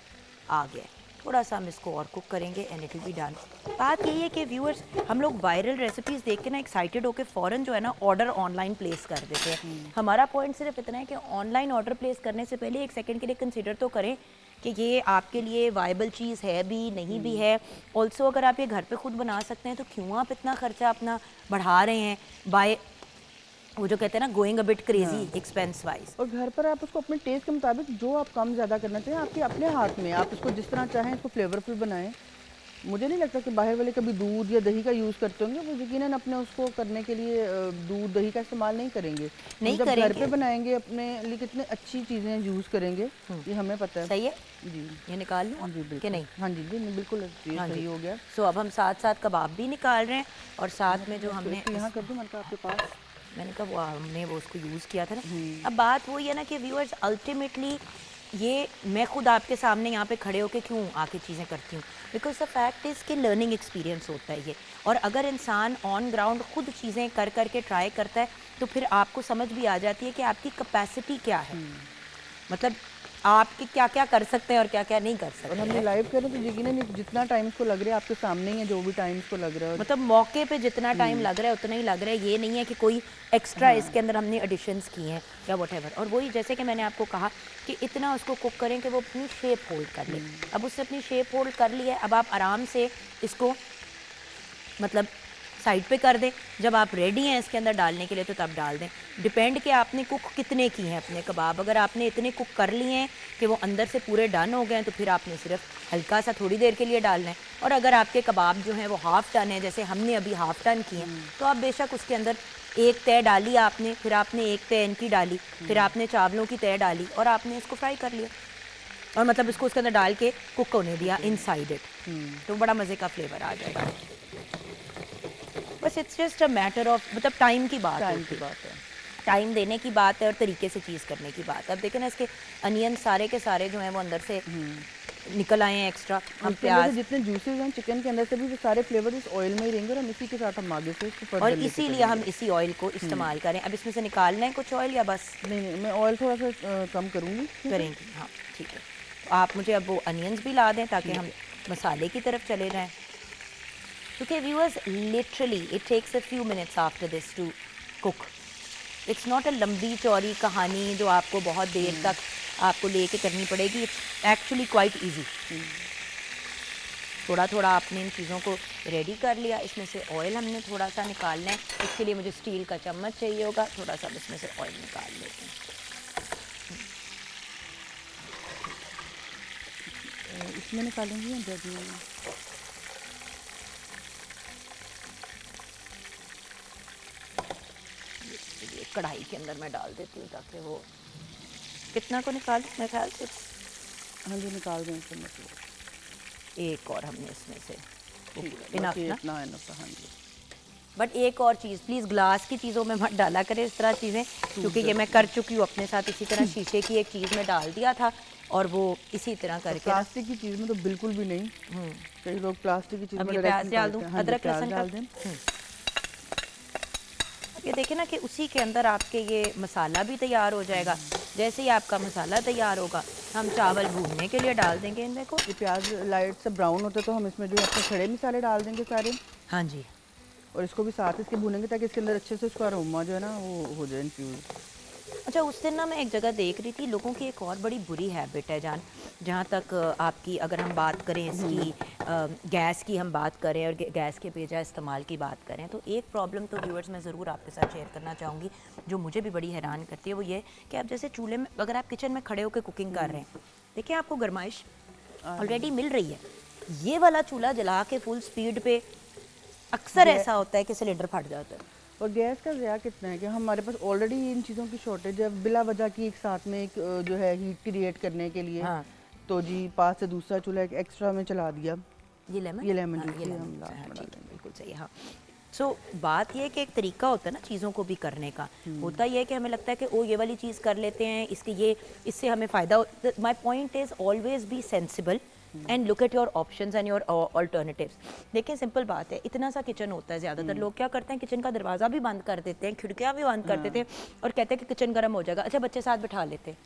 आ गया है। थोड़ा सा हम इसको और कुक करेंगे and it will be done. बात यही है कि व्यूअर्स, हम लोग वायरल रेसिपीज़ देख के ना एक्साइटेड होकर फ़ौरन जो है ना ऑर्डर ऑनलाइन प्लेस कर देते हैं। हमारा पॉइंट सिर्फ इतना है कि ऑनलाइन ऑर्डर प्लेस करने से पहले एक सेकंड के लिए कंसीडर तो करें कि ये आपके लिए वायबल चीज़ है भी नहीं भी है। ऑल्सो अगर आप ये घर पे खुद बना सकते हैं तो क्यों आप इतना खर्चा अपना बढ़ा रहे हैं बाय, वो जो कहते हैं ना, going a bit crazy expense wise. और घर पर आप उसको अपने टेस्ट के मुताबिक जो आप कम ज़्यादा करना चाहें आपके अपने हाथ में, आप इसको जिस तरह चाहें इसको फ्लेवरफुल बनाएं। मुझे नहीं लगता कि बाहर वाले कभी दूध या दही का यूज़ करते होंगे, वो यकीनन अपने उसको करने के लिए दूध दही का इस्तेमाल नहीं करेंगे। नहीं जब करेंगे। घर पे बनाएंगे अपने लिए कितने अच्छी चीज़ें यूज़ करेंगे, ये हमें पता है। सही है जी, ये निकाल लूँ जी बिल्कुल कि नहीं? हाँ जी जी बिल्कुल सही हो गया। सो अब हम साथ साथ कबाब भी निकाल रहे हैं और साथ में जो हमने यहाँ कर दूँ मतलब आपके पास, मैंने कहा वो हमने वो उसको यूज़ किया था ना। अब बात वही है ना कि व्यूअर्स, अल्टीमेटली ये मैं खुद आपके सामने यहाँ पे खड़े होके क्यों आके चीज़ें करती हूँ, बिकॉज द फैक्ट इज़ कि लर्निंग एक्सपीरियंस होता है ये। और अगर इंसान ऑन ग्राउंड खुद चीज़ें कर करके ट्राई करता है तो फिर आपको समझ भी आ जाती है कि आपकी कैपेसिटी क्या है, मतलब आपके क्या क्या कर सकते हैं और क्या क्या नहीं कर सकते। और हमने लाइव करें तो यकीनन जितना टाइम इसको लग रहा है आपके सामने ही है, जो भी टाइम इसको लग रहा है, मतलब मौके पे जितना टाइम लग रहा है उतना ही लग रहा है। ये नहीं है कि कोई एक्स्ट्रा इसके अंदर हमने एडिशंस किए हैं या व्हाटएवर। और वही जैसे कि मैंने आपको कहा कि इतना उसको कुक करें कि वो अपनी शेप होल्ड कर ले। अब उससे अपनी शेप होल्ड कर ली है, अब आप आराम से इसको मतलब साइड पे कर दें। जब आप रेडी हैं इसके अंदर डालने के लिए तो तब डाल दें। डिपेंड कि आपने कुक कितने की हैं अपने कबाब। अगर आपने इतने कुक कर लिए हैं कि वो अंदर से पूरे डन हो गए हैं तो फिर आपने सिर्फ हल्का सा थोड़ी देर के लिए डालना है। और अगर आपके कबाब जो हैं वो हाफ़ टन है, जैसे हमने अभी हाफ़ टन किए हैं, तो आप बेशक उसके अंदर एक तय डाली आपने, फिर आपने एक तय इनकी डाली, फिर आपने चावलों की तय डाली और आपने इसको फ्राई कर लिया और मतलब इसको उसके अंदर डाल के कुक होने दिया इनसाइड इट, तो बड़ा मज़े का फ्लेवर आ जाएगा। बस it's just a matter of, मतलब टाइम की बात है, टाइम देने की बात है और तरीके से चीज़ करने की बात है। अब देखें ना, इसके अनियन सारे के सारे जो हैं वो अंदर से निकल आए हैं एक्स्ट्रा। हम प्याज जितने जूसेस हैं चिकन के अंदर से भी वो सारे फ्लेवर इस ऑयल में ही रहेंगे और हम इसी के साथ हम आगे से इसको और इसीलिए हम इसी ऑयल को इस्तेमाल करें। अब इसमें से निकालना है कुछ ऑयल या बस? नहीं, मैं ऑयल थोड़ा सा कम करूँगी। करेंगी, हाँ ठीक है। तो आप मुझे अब वो अनियंस भी ला दें ताकि हम मसाले की तरफ चले जाएँ, क्योंकि viewers literally it takes a few minutes after this to cook. It's not a लंबी चौड़ी कहानी जो आपको बहुत देर तक आपको लेके करनी पड़ेगी। It's actually quite easy. थोड़ा थोड़ा आपने इन चीज़ों को रेडी कर लिया। इसमें से ऑयल हमने थोड़ा सा निकालना है, इसके लिए मुझे स्टील का चम्मच चाहिए होगा। थोड़ा सा इसमें से ऑयल निकाल लेते हैं। इसमें निकालेंगे या जब कढ़ाई के अंदर मैं डाल देती हूँ ताकि वो, कितना को निकाल, मेरे ख्याल से हाँ जी निकाल दें इसमें, मतलब एक और हमने इसमें से इनफ ना, हाँ जी। बट एक और चीज़ प्लीज़, ग्लास की चीज़ों में मत डाला करें इस तरह चीज़ें, क्योंकि ये मैं कर चुकी हूँ अपने साथ। इसी तरह शीशे की एक चीज़ में डाल दिया था, और वो इसी तरह करके ना। प्लास्टिक की चीज़ में तो बिल्कुल भी नहीं। कई लोग प्लास्टिक की चीज़ अब में ये डायरेक्ट प्याज डाल दूं, निकालते हैं। हाँ जी, अदरक प्याज लहसुन का। डाल दें। अब ये देखें ना कि उसी के अंदर आपके ये मसाला भी तैयार हो जाएगा। जैसे ही आपका मसाला तैयार होगा हम चावल भूनने के लिए डाल देंगे इनमें को। ये प्याज लाइट से ब्राउन होते तो हम इसमें जो है अपने खड़े मसाले डाल देंगे सारे, हाँ जी। और इसको भी साथ इसके भूनेंगे ताकि इसके अंदर अच्छे से उसका अरोमा जो है ना वो हो जाए इन्फ्यूज। अच्छा, उस दिन ना मैं एक जगह देख रही थी, लोगों की एक और बड़ी बुरी हैबिट है जान, जहाँ तक आपकी अगर हम बात करें इसकी गैस की हम बात करें और गैस के बेजा इस्तेमाल की बात करें, तो एक प्रॉब्लम तो व्यूअर्स मैं ज़रूर आपके साथ शेयर करना चाहूँगी जो मुझे भी बड़ी हैरान करती है। वो ये कि आप जैसे चूल्हे में अगर आप किचन में खड़े होकर कुकिंग कर रहे हैं, देखिए आपको गरमाइश ऑलरेडी मिल रही है, ये वाला चूल्हा जला के फुल स्पीड पे अक्सर ऐसा होता है कि सिलेंडर फट जाता है। और गैस का ज़्यादा कितना है कि हमारे पास ऑलरेडी इन चीज़ों की शॉर्टेज है, बिला वजह की एक साथ में एक जो है हीट क्रिएट करने के लिए। हाँ। तो जी पास से दूसरा चूल्हा एक एक्स्ट्रा में चला दिया। ये लेमन, ये लेमन हाँ, जूस ये ही लेमन हम जूस है, लास्ट हाँ, में ठीक है, डालेंगे। बिल्कुल सही। हाँ, सो बात ये है कि एक तरीका होता है ना चीज़ों को भी करने का। होता ये है कि हमें लगता है कि ओ ये वाली चीज़ कर लेते हैं, इसके ये इससे हमें फ़ायदा। My point is always be sensible and look at your options and your alternatives. देखिए सिंपल बात है, इतना सा किचन होता है, ज़्यादातर लोग क्या करते हैं किचन का दरवाज़ा भी बंद कर देते हैं, खिड़कियाँ भी बंद कर देते हैं और कहते हैं कि किचन गर्म हो जाएगा। अच्छा, बच्चे साथ बिठा लेते हैं।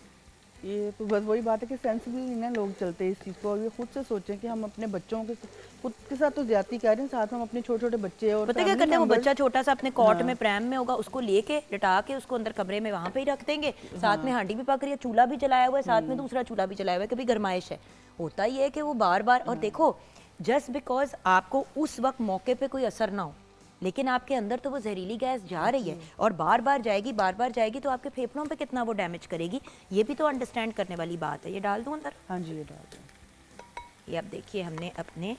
ये तो बस वही बात है कि सेंसिबल ना लोग चलते हैं इस चीज़ को, और ये खुद से सोचें कि हम अपने बच्चों के खुद के साथ तो ज्यादती कर रहे हैं, साथ में हम अपने छोटे छोटे बच्चे और पता है क्या family करते हैं, वो members- बच्चा छोटा सा अपने कॉट में प्रैम में होगा, उसको लेके लिटा के उसको अंदर कमरे में वहां पे ही रख देंगे। साथ में हांडी भी पक रही है, चूल्हा भी जलाया हुआ है, साथ में दूसरा चूल्हा भी जलाया हुआ है, कभी गरमाइश है। होता ही है कि वो बार बार, और देखो जस्ट बिकॉज आपको उस वक्त मौके पे कोई असर ना हो, लेकिन आपके अंदर तो वो जहरीली गैस जा रही है और बार बार जाएगी तो आपके फेफड़ों पे कितना वो डैमेज करेगी, ये भी तो अंडरस्टैंड करने वाली बात है। ये डाल दूं अंदर? हाँ जी, ये डाल दें। ये अब देखिए हमने अपने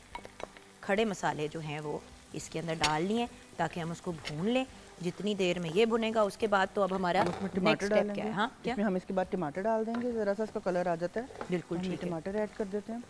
खड़े मसाले जो हैं वो इसके अंदर डाल लिए ताकि हम उसको भून लें। जितनी देर में ये भुनेगा उसके बाद तो अब हमारा उसमें नेक्स्ट टमाटर स्टेप डालेंगे। क्या है? हाँ, क्या? इसमें हम इसके बाद टमाटर डाल देंगे, ज़रा सा इसका कलर आ जाता है। बिल्कुल हम ये ठीक है। टमाटर ऐड कर देते हैं।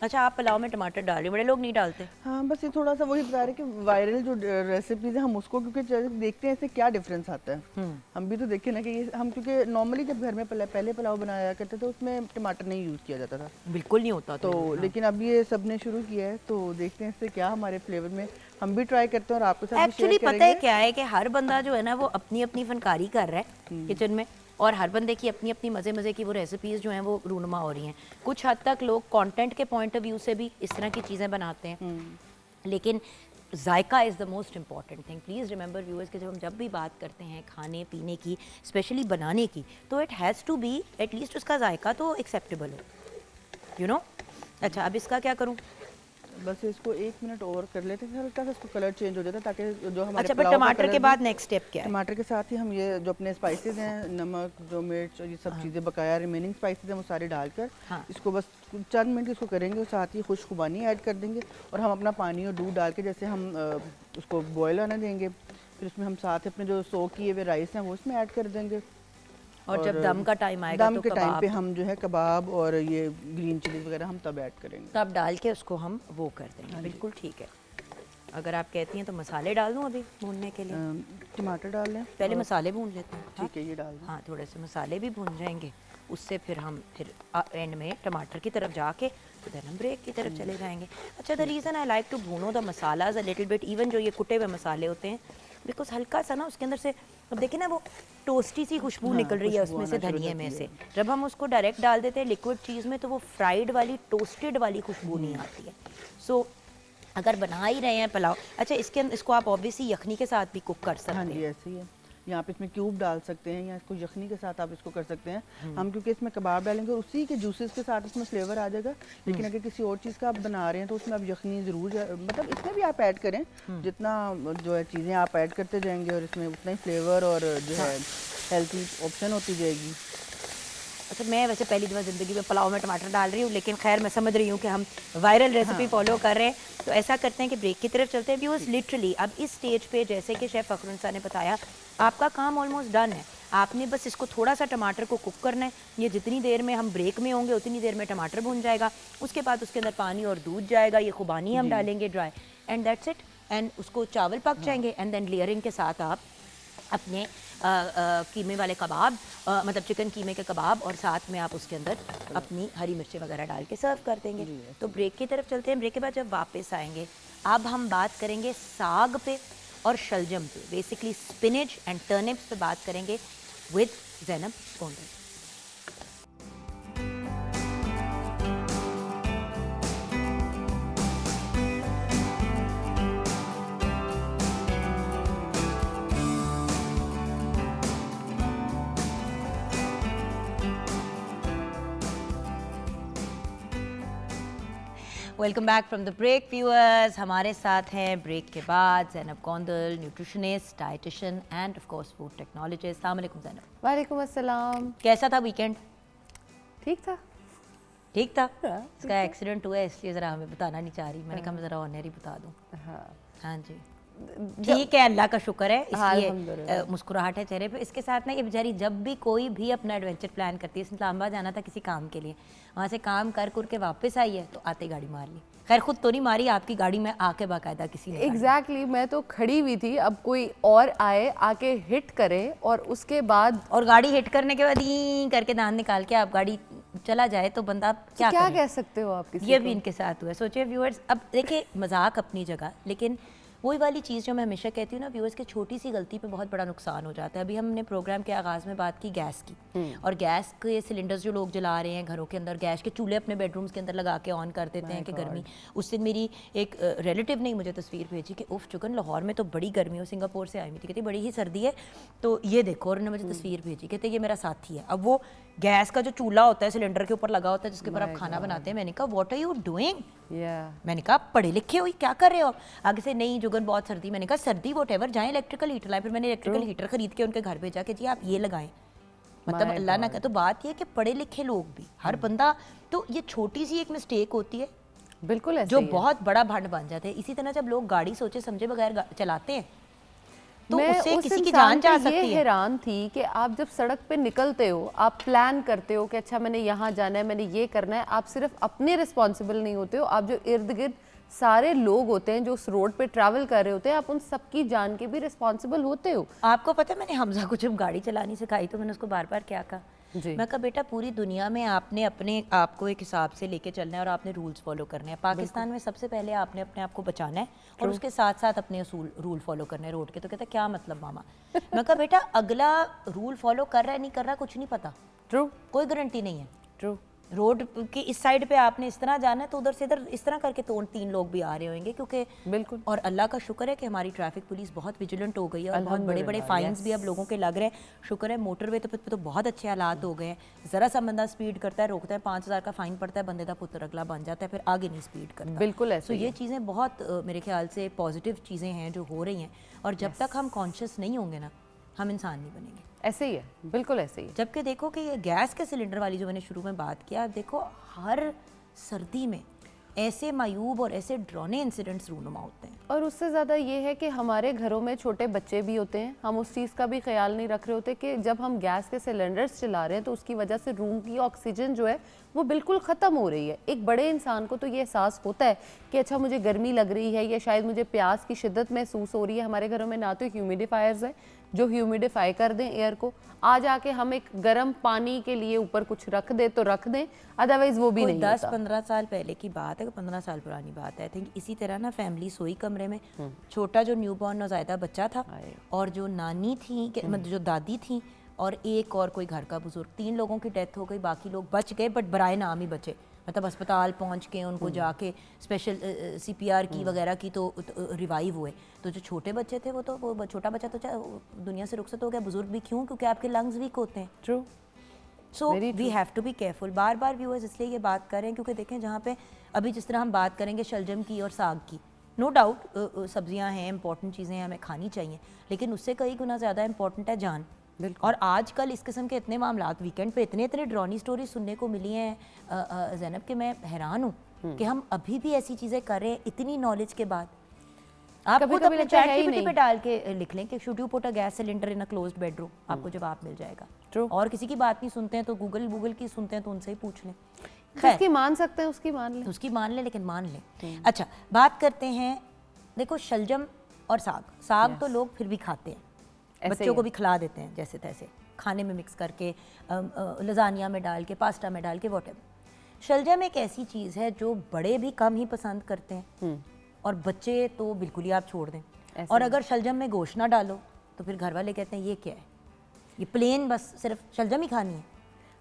अच्छा, आप पुलाव में टमाटर डाल रहे हो, बड़े लोग नहीं डालते। हाँ, बस ये थोड़ा सा वही बता रहे कि वायरल जो रेसिपीज़ है हम उसको क्योंकि देखते हैं इससे क्या डिफरेंस आता है। हम भी तो देखें ना कि ये हम क्योंकि नॉर्मली जब घर में पहले पुलाव बनाया करते थे उसमें टमाटर नहीं यूज़ किया जाता था, बिल्कुल नहीं होता तो लेकिन अब ये सब ने शुरू किया है, तो देखते हैं इससे क्या हमारे फ्लेवर में, हम भी ट्राई करते हैं और आपके साथ भी एक्चुअली शेयर पता है करेंगे। क्या है कि हर बंदा जो है ना वो अपनी अपनी फनकारी कर रहा है किचन में, और हर बंदे की अपनी अपनी मज़े मज़े की वो रेसिपीज़ जो हैं वो रूनुमा हो रही हैं। कुछ हद तक लोग कंटेंट के पॉइंट ऑफ व्यू से भी इस तरह की चीज़ें बनाते हैं, लेकिन zaika is the most important thing. Please remember viewers कि जब हम जब भी बात करते हैं खाने पीने की, स्पेशली बनाने की, तो it has to be at least उसका जायका तो एक्सेप्टेबल हो, यू नो। अच्छा, अब इसका क्या करूँ? बस इसको 1 मिनट और कर लेते हैं, हल्का सा इसको कलर चेंज हो जाता है ताकि जो हमारे अच्छा, पर पुलाव का टमाटर कलर के भी- बाद नेक्स्ट स्टेप क्या है? टमाटर के साथ ही हम ये जो अपने स्पाइसेस हैं, नमक, जो मिर्च और ये सब चीज़ें बकाया रिमेनिंग स्पाइसेस हैं वो सारे डालकर हाँ। इसको बस चंद मिनट इसको करेंगे और साथ ही खुशबुनी ऐड कर देंगे, और हम अपना पानी और दूध डाल के जैसे हम उसको बॉयल आने देंगे, फिर उसमें हम साथ अपने जो सोक किए हुए राइस हैं वो उसमें ऐड कर देंगे। और जब दम का टाइम आएगा दम तो के टाइम कबाब पे हम जो है कबाब और ये ग्रीन चिली वगैरह हम तब ऐड करेंगे। तब डाल के उसको हम वो कर देंगे। बिल्कुल ठीक है। अगर आप कहती हैं तो मसाले डाल दूं अभी भूनने के लिए? टमाटर डाल लें पहले और- मसाले भून लेते हैं। हाँ? ठीक है, ये डाल दें। हाँ, थोड़े से मसाले भी भून जाएंगे, उससे फिर हम एंड में टमाटर की तरफ जाके फिर हम ब्रेक की तरफ चले जाएंगे। अच्छा, the reason I like to भूनो the masalas a little bit, even जो ये कुटे हुए मसाले होते हैं, बिकॉज हल्का सा ना उसके अंदर से, अब देखिए ना वो टोस्टी सी खुशबू निकल रही है खुशबू उसमें से आना शुरू धनिए हो में जाती से। जब हम उसको डायरेक्ट डाल देते हैं लिक्विड चीज़ में तो वो फ्राइड वाली टोस्टेड वाली खुशबू नहीं आती है। सो अगर बना ही रहे हैं पुलाव, अच्छा इसके अंदर इसको आप ऑब्वियसली यखनी के साथ भी कुक कर सकते हाँ हैं। जी, ऐसे ही है। यहाँ पे इसमें क्यूब डाल सकते हैं या इसको यखनी के साथ आप इसको कर सकते हैं। हम क्योंकि इसमें कबाब डालेंगे और उसी के जूसेस के साथ इसमें फ्लेवर आ जाएगा, लेकिन अगर किसी और चीज़ का आप बना रहे हैं तो उसमें आप यखनी ज़रूर मतलब इसमें भी आप ऐड करें, जितना जो है चीज़ें आप ऐड करते जाएंगे और इसमें उतना ही फ्लेवर और जो है हेल्थी ऑप्शन होती जाएगी। अच्छा, मैं वैसे पहली दफ़ा ज़िंदगी में पुलाव में टमाटर डाल रही हूँ, लेकिन खैर मैं समझ रही हूँ कि हम वायरल रेसिपी फॉलो कर रहे हैं, तो ऐसा करते हैं कि ब्रेक की तरफ चलते हैं। व्यूअर्स, लिटरली अब इस स्टेज पे जैसे कि शेफ़ फ़खरुन्निसा ने बताया, आपका काम ऑलमोस्ट डन है। आपने बस इसको थोड़ा सा टमाटर को कुक करना है। ये जितनी देर में हम ब्रेक में होंगे उतनी देर में टमाटर भुन जाएगा, उसके बाद उसके अंदर पानी और दूध जाएगा, ये खुबानी हम डालेंगे dry, and that's it. And उसको चावल पक जाएंगे एंड देन लेयरिंग के साथ आप अपने कीमे वाले कबाब, मतलब चिकन कीमे के कबाब, और साथ में आप उसके अंदर अपनी हरी मिर्ची वगैरह डाल के सर्व कर देंगे। तो ब्रेक की तरफ चलते हैं। ब्रेक के बाद जब वापस आएंगे अब हम बात करेंगे साग पे और शलजम पे, बेसिकली स्पिनच एंड टर्निप्स पे बात करेंगे with Zainab Gondal. Welcome back from the break viewers. हमारे साथ हैं ब्रेक के बाद Zainab Gondal, nutritionist, dietitian and of course food technologist. अस्सलाम वालेकुम ज़ैनब। वालेकुम अस्सलाम। कैसा था वीकेंड? ठीक था। ठीक था। इसका एक्सीडेंट हुआ है इसलिए ज़रा हमें बताना नहीं चाह रही। मैंने कहा मैं ज़रा ऑनर ही बता दूँ। हाँ जी, ठीक है, अल्लाह का शुक्र है, इसलिए मुस्कुराहट है चेहरे पे। इसके साथ ना ये बेचारी जब भी कोई भी अपना एडवेंचर प्लान करती है, इस्लामाबाद जाना था किसी काम के लिए, वहाँ से काम कर के वापस आई है तो आते गाड़ी मार ली। खैर खुद तो नहीं मारी, आपकी गाड़ी में आके बाकायदा किसी ने एग्जैक्टली मैं तो खड़ी हुई थी, अब कोई और आए आके हिट करे और उसके बाद, और गाड़ी हिट करने के बाद ही करके दांत निकाल के आप गाड़ी चला जाए तो बंदा क्या कह सकते हो आप किसी ये भी इनके साथ हुआ है। सोचिए व्यूअर्स, अब देखिए मजाक अपनी जगह, लेकिन वही वाली चीज़ जो मैं हमेशा कहती हूँ ना व्यूअर्स, की छोटी सी गलती पे बहुत बड़ा नुकसान हो जाता है। अभी हमने प्रोग्राम के आगाज़ में बात की गैस की, और गैस के सिलेंडर्स जो लोग जला रहे हैं घरों के अंदर, गैस के चूल्हे अपने बेडरूम्स के अंदर लगा के ऑन कर देते हैं कि गर्मी। उस दिन मेरी एक रिलेटिव ने मुझे तस्वीर भेजी कि उफ चुकन लाहौर में तो बड़ी गर्मी हो, सिंगापुर से आई हुई थी, कहती बड़ी ही सर्दी है तो ये देखो, और उन्होंने मुझे तस्वीर भेजी, कहते ये मेरा साथी है। अब वो गैस का जो चूल्हा होता है सिलेंडर के ऊपर लगा होता है जिसके ऊपर आप खाना बनाते हैं। मैंने कहा व्हाट आर यू डूइंग? मैंने कहा पढ़े लिखे हो, क्या कर रहे हो? आगे से नहीं जुगन बहुत सर्दी। मैंने कहा सर्दी वॉट एवर, जाए इलेक्ट्रिकल हीटर लाए। फिर मैंने इलेक्ट्रिकल हीटर खरीद के उनके घर भेजा कि जी आप ये लगाएं। मतलब अल्लाह ना करे। तो बात ये कि पढ़े लिखे लोग भी, हर बंदा, तो ये छोटी सी एक मिस्टेक होती है बिल्कुल ऐसे जो बहुत बड़ा भंड बन जाते हैं। इसी तरह जब लोग गाड़ी सोचे समझे बगैर चलाते हैं तो उससे किसी की जान जा सकती है। हैरान थी कि आप जब सड़क पे निकलते हो, आप प्लान करते हो कि अच्छा मैंने यहाँ जाना है, मैंने ये करना है, आप सिर्फ अपने रिस्पॉन्सिबल नहीं होते हो, आप जो इर्द गिर्द सारे लोग होते हैं जो उस रोड पे ट्रैवल कर रहे होते हैं, आप उन सबकी जान के भी रिस्पॉन्सिबल होते हो। आपको पता है मैंने हमजा को जब गाड़ी चलानी सिखाई तो मैंने उसको बार बार क्या कहा, मैं कहा बेटा पूरी दुनिया में आपने अपने आप को एक हिसाब से लेके चलना है और आपने रूल्स फॉलो करने हैं। पाकिस्तान में सबसे पहले आपने अपने आप को बचाना है और उसके साथ साथ अपने रूल फॉलो करने हैं रोड के। तो कहता क्या मतलब मामा? मैं कहा बेटा अगला रूल फॉलो कर रहा है नहीं कर रहा कुछ नहीं पता, ट्रू, कोई गारंटी नहीं है। ट्रू, रोड की इस साइड पे आपने इस तरह जाना है तो उधर से इधर इस तरह करके तो 3 लोग भी आ रहे होंगे, क्योंकि बिल्कुल। और अल्लाह का शुक्र है कि हमारी ट्रैफिक पुलिस बहुत विजिलेंट हो गई है और बहुत बड़े बड़े फाइन्स भी अब लोगों के लग रहे हैं। शुक्र है मोटरवे तो बहुत अच्छे हालात हो गए हैं। ज़रा सा बंदा स्पीड करता है, रोकता है, 5000 का फाइन पड़ता है, बंदे का पुत्र अगला बन जाता है, फिर आगे नहीं स्पीड करता। बिल्कुल ऐसे। तो ये चीज़ें बहुत मेरे ख्याल से पॉजिटिव चीज़ें हैं जो हो रही हैं, और जब तक हम कॉन्शियस नहीं होंगे ना हम इंसान नहीं बनेंगे। ऐसे ही है, बिल्कुल ऐसे ही है। जबकि देखो कि ये गैस के सिलेंडर वाली जो मैंने शुरू में बात किया, देखो हर सर्दी में ऐसे मायूब और ऐसे डरावने इंसिडेंट्स रूनुमा होते हैं। और उससे ज़्यादा ये है कि हमारे घरों में छोटे बच्चे भी होते हैं, हम उस चीज़ का भी ख्याल नहीं रख रहे होते कि जब हम गैस के सिलेंडर्स चला रहे हैं तो उसकी वजह से रूम की ऑक्सीजन जो है वो बिल्कुल ख़त्म हो रही है। एक बड़े इंसान को तो ये एहसास होता है कि अच्छा मुझे गर्मी लग रही है या शायद मुझे प्यास की शिद्दत महसूस हो रही है। हमारे घरों में ना तो ह्यूमिडिफायर्स हैं जो ह्यूमिडिफाई कर दें एयर को, आ जाके हम एक गर्म पानी के लिए ऊपर कुछ रख दे तो रख दें, अदरवाइज वो भी नहीं होता। 10-15 साल पहले की बात है, 15 साल पुरानी बात है। आई थिंक इसी तरह ना फैमिली सोई कमरे में, छोटा जो न्यूबॉर्न नौज़ायदा बच्चा था और जो नानी थी, मतलब जो दादी थी, और एक और कोई घर का बुजुर्ग, 3 लोगों की डेथ हो गई, बाकी लोग बच गए बट बराए नाम ही बचे। मतलब अस्पताल पहुंच के उनको जाके स्पेशल CPR की वगैरह की तो रिवाइव हुए। तो जो छोटे बच्चे थे वो छोटा बच्चा तो दुनिया से रुखसत हो गया। बुजुर्ग भी क्यों? क्योंकि आपके लंग्स वीक होते हैं। True. So we have to be careful. बार बार व्यूअर्स इसलिए ये बात कर रहे हैं क्योंकि देखें जहाँ पे अभी जिस तरह हम बात करेंगे शलजम की और साग की, नो डाउट सब्जियां हैं, इंपॉर्टेंट चीज़ें हैं, हमें खानी चाहिए, लेकिन उससे कई गुना ज़्यादा इंपॉर्टेंट है जान। और आजकल इस किस्म के इतने मामलात वीकेंड पे इतने डरावनी स्टोरी सुनने को मिली हैं ज़ैनब कि मैं हैरान हूँ कि हम अभी भी ऐसी चीज़ें कर रहे हैं इतनी नॉलेज के बाद। आप खुद अपने चैट GPT पे डाल के लिख लें कि should you put a gas cylinder in a closed bedroom, आपको जवाब मिल जाएगा। और किसी की बात नहीं सुनते हैं तो गूगल की सुनते हैं तो उनसे ही पूछ लें। उसकी मान सकते हैं, उसकी मान लें, लेकिन मान लें। अच्छा बात करते हैं, देखो शलजम और साग तो लोग फिर भी खाते हैं, बच्चों को भी खिला देते हैं जैसे तैसे, खाने में मिक्स करके, लजानिया में डाल के, पास्ता में डाल के, वॉटेवर। शलजम एक ऐसी चीज़ है जो बड़े भी कम ही पसंद करते हैं और बच्चे तो बिल्कुल ही आप छोड़ दें। और अगर शलजम में गोश्त ना डालो तो फिर घर वाले कहते हैं ये क्या है, ये प्लेन बस सिर्फ शलजम ही खानी है।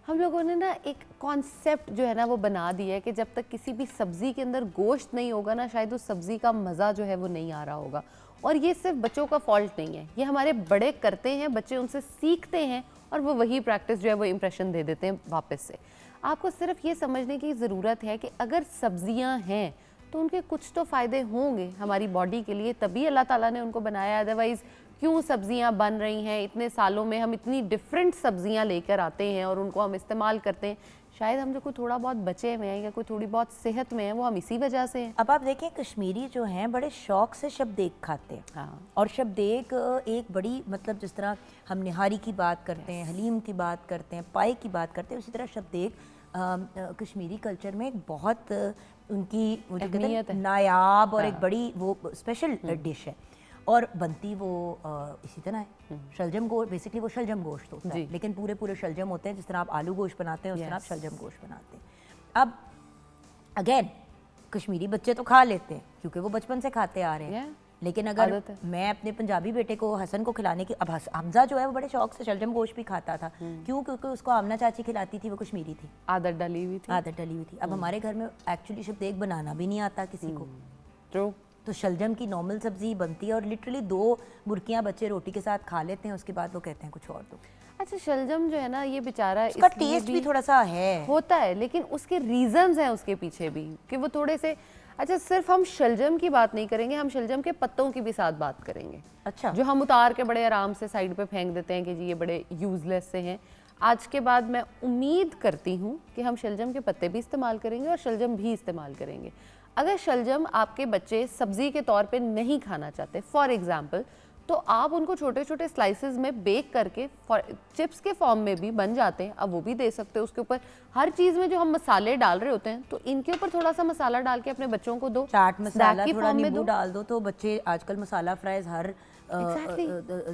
हम लोगों ने ना एक कॉन्सेप्ट जो है ना वो बना दिया है कि जब तक किसी भी सब्ज़ी के अंदर गोश्त नहीं होगा ना, शायद उस सब्ज़ी का मज़ा जो है वो नहीं आ रहा होगा। और ये सिर्फ बच्चों का फॉल्ट नहीं है, ये हमारे बड़े करते हैं, बच्चे उनसे सीखते हैं और वो वही प्रैक्टिस जो है वो इम्प्रेशन दे देते हैं वापस से। आपको सिर्फ ये समझने की ज़रूरत है कि अगर सब्जियां हैं तो उनके कुछ तो फ़ायदे होंगे हमारी बॉडी के लिए, तभी अल्लाह ताला ने उनको बनाया। अदरवाइज़ क्यों सब्जियां बन रही हैं, इतने सालों में हम इतनी डिफरेंट सब्जियां लेकर आते हैं और उनको हम इस्तेमाल करते हैं। शायद हम जो कोई थोड़ा बहुत बचे हुए हैं या कोई थोड़ी बहुत सेहत में है वो हम इसी वजह से हैं। अब आप देखें कश्मीरी जो हैं बड़े शौक से शबदेग खाते हैं। हाँ। और शबदेग एक बड़ी, मतलब जिस तरह हम निहारी की बात करते हैं, हलीम की बात करते हैं, पाए की बात करते हैं, उसी तरह शबदेग कश्मीरी कल्चर में एक बहुत उनकी मुझे कहते हैं अहमियत है। नायाब और एक बड़ी वो स्पेशल डिश है। और बनती वो इसी तरह है, शलजम गोश्त, बेसिकली वो शलजम गोश्त होता है, लेकिन पूरे पूरे शलजम होते हैं। जिस तरह आप आलू गोश्त बनाते हैं उस तरह आप शलजम गोश्त बनाते हैं। अब अगेन कश्मीरी बच्चे तो खा लेते हैं क्योंकि वो बचपन से खाते आ रहे हैं, लेकिन अगर मैं अपने पंजाबी बेटे को, हसन को खिलाने की, अब हमजा जो है वो बड़े शौक से शलजम गोश्त भी खाता था। क्यों? क्योंकि उसको आमना चाची खिलाती थी, वो कश्मीरी थी, आदत डली हुई थी। आदत डली हुई थी। अब हमारे घर में एक्चुअली शबदेग बनाना भी नहीं आता किसी को, ट्रू। तो शलजम की नॉर्मल सब्जी बनती है और लिटरली 2 बुर्कियां बच्चे रोटी के साथ खा लेते हैं, उसके बाद वो कहते हैं कुछ और दो। अच्छा, शलजम जो है ना ये बेचारा उसका इसलिए टेस्ट भी थोड़ा सा है, होता है, लेकिन उसके रीजंस हैं उसके पीछे भी कि वो थोड़े से। अच्छा, सिर्फ हम शलजम की बात नहीं करेंगे, हम शलजम के पत्तों की भी साथ बात करेंगे। अच्छा, जो हम उतार के बड़े आराम से साइड पे फेंक देते हैं कि जी ये बड़े यूजलेस से हैं। आज के बाद मैं उम्मीद करती हूँ कि हम शलजम के पत्ते भी इस्तेमाल करेंगे और शलजम भी इस्तेमाल करेंगे। अगर शलजम आपके बच्चे सब्जी के तौर पे नहीं खाना चाहते, फॉर एग्जांपल, तो आप उनको छोटे छोटे स्लाइसेस में बेक करके चिप्स के फॉर्म में भी बन जाते हैं, अब वो भी दे सकते हो। उसके ऊपर हर चीज़ में जो हम मसाले डाल रहे होते हैं तो इनके ऊपर थोड़ा सा मसाला डाल के अपने बच्चों को दो, चाट मसाला, की थोड़ा फॉर्म में नींबू दो। डाल दो तो बच्चे आजकल मसाला फ्राइज हर Exactly.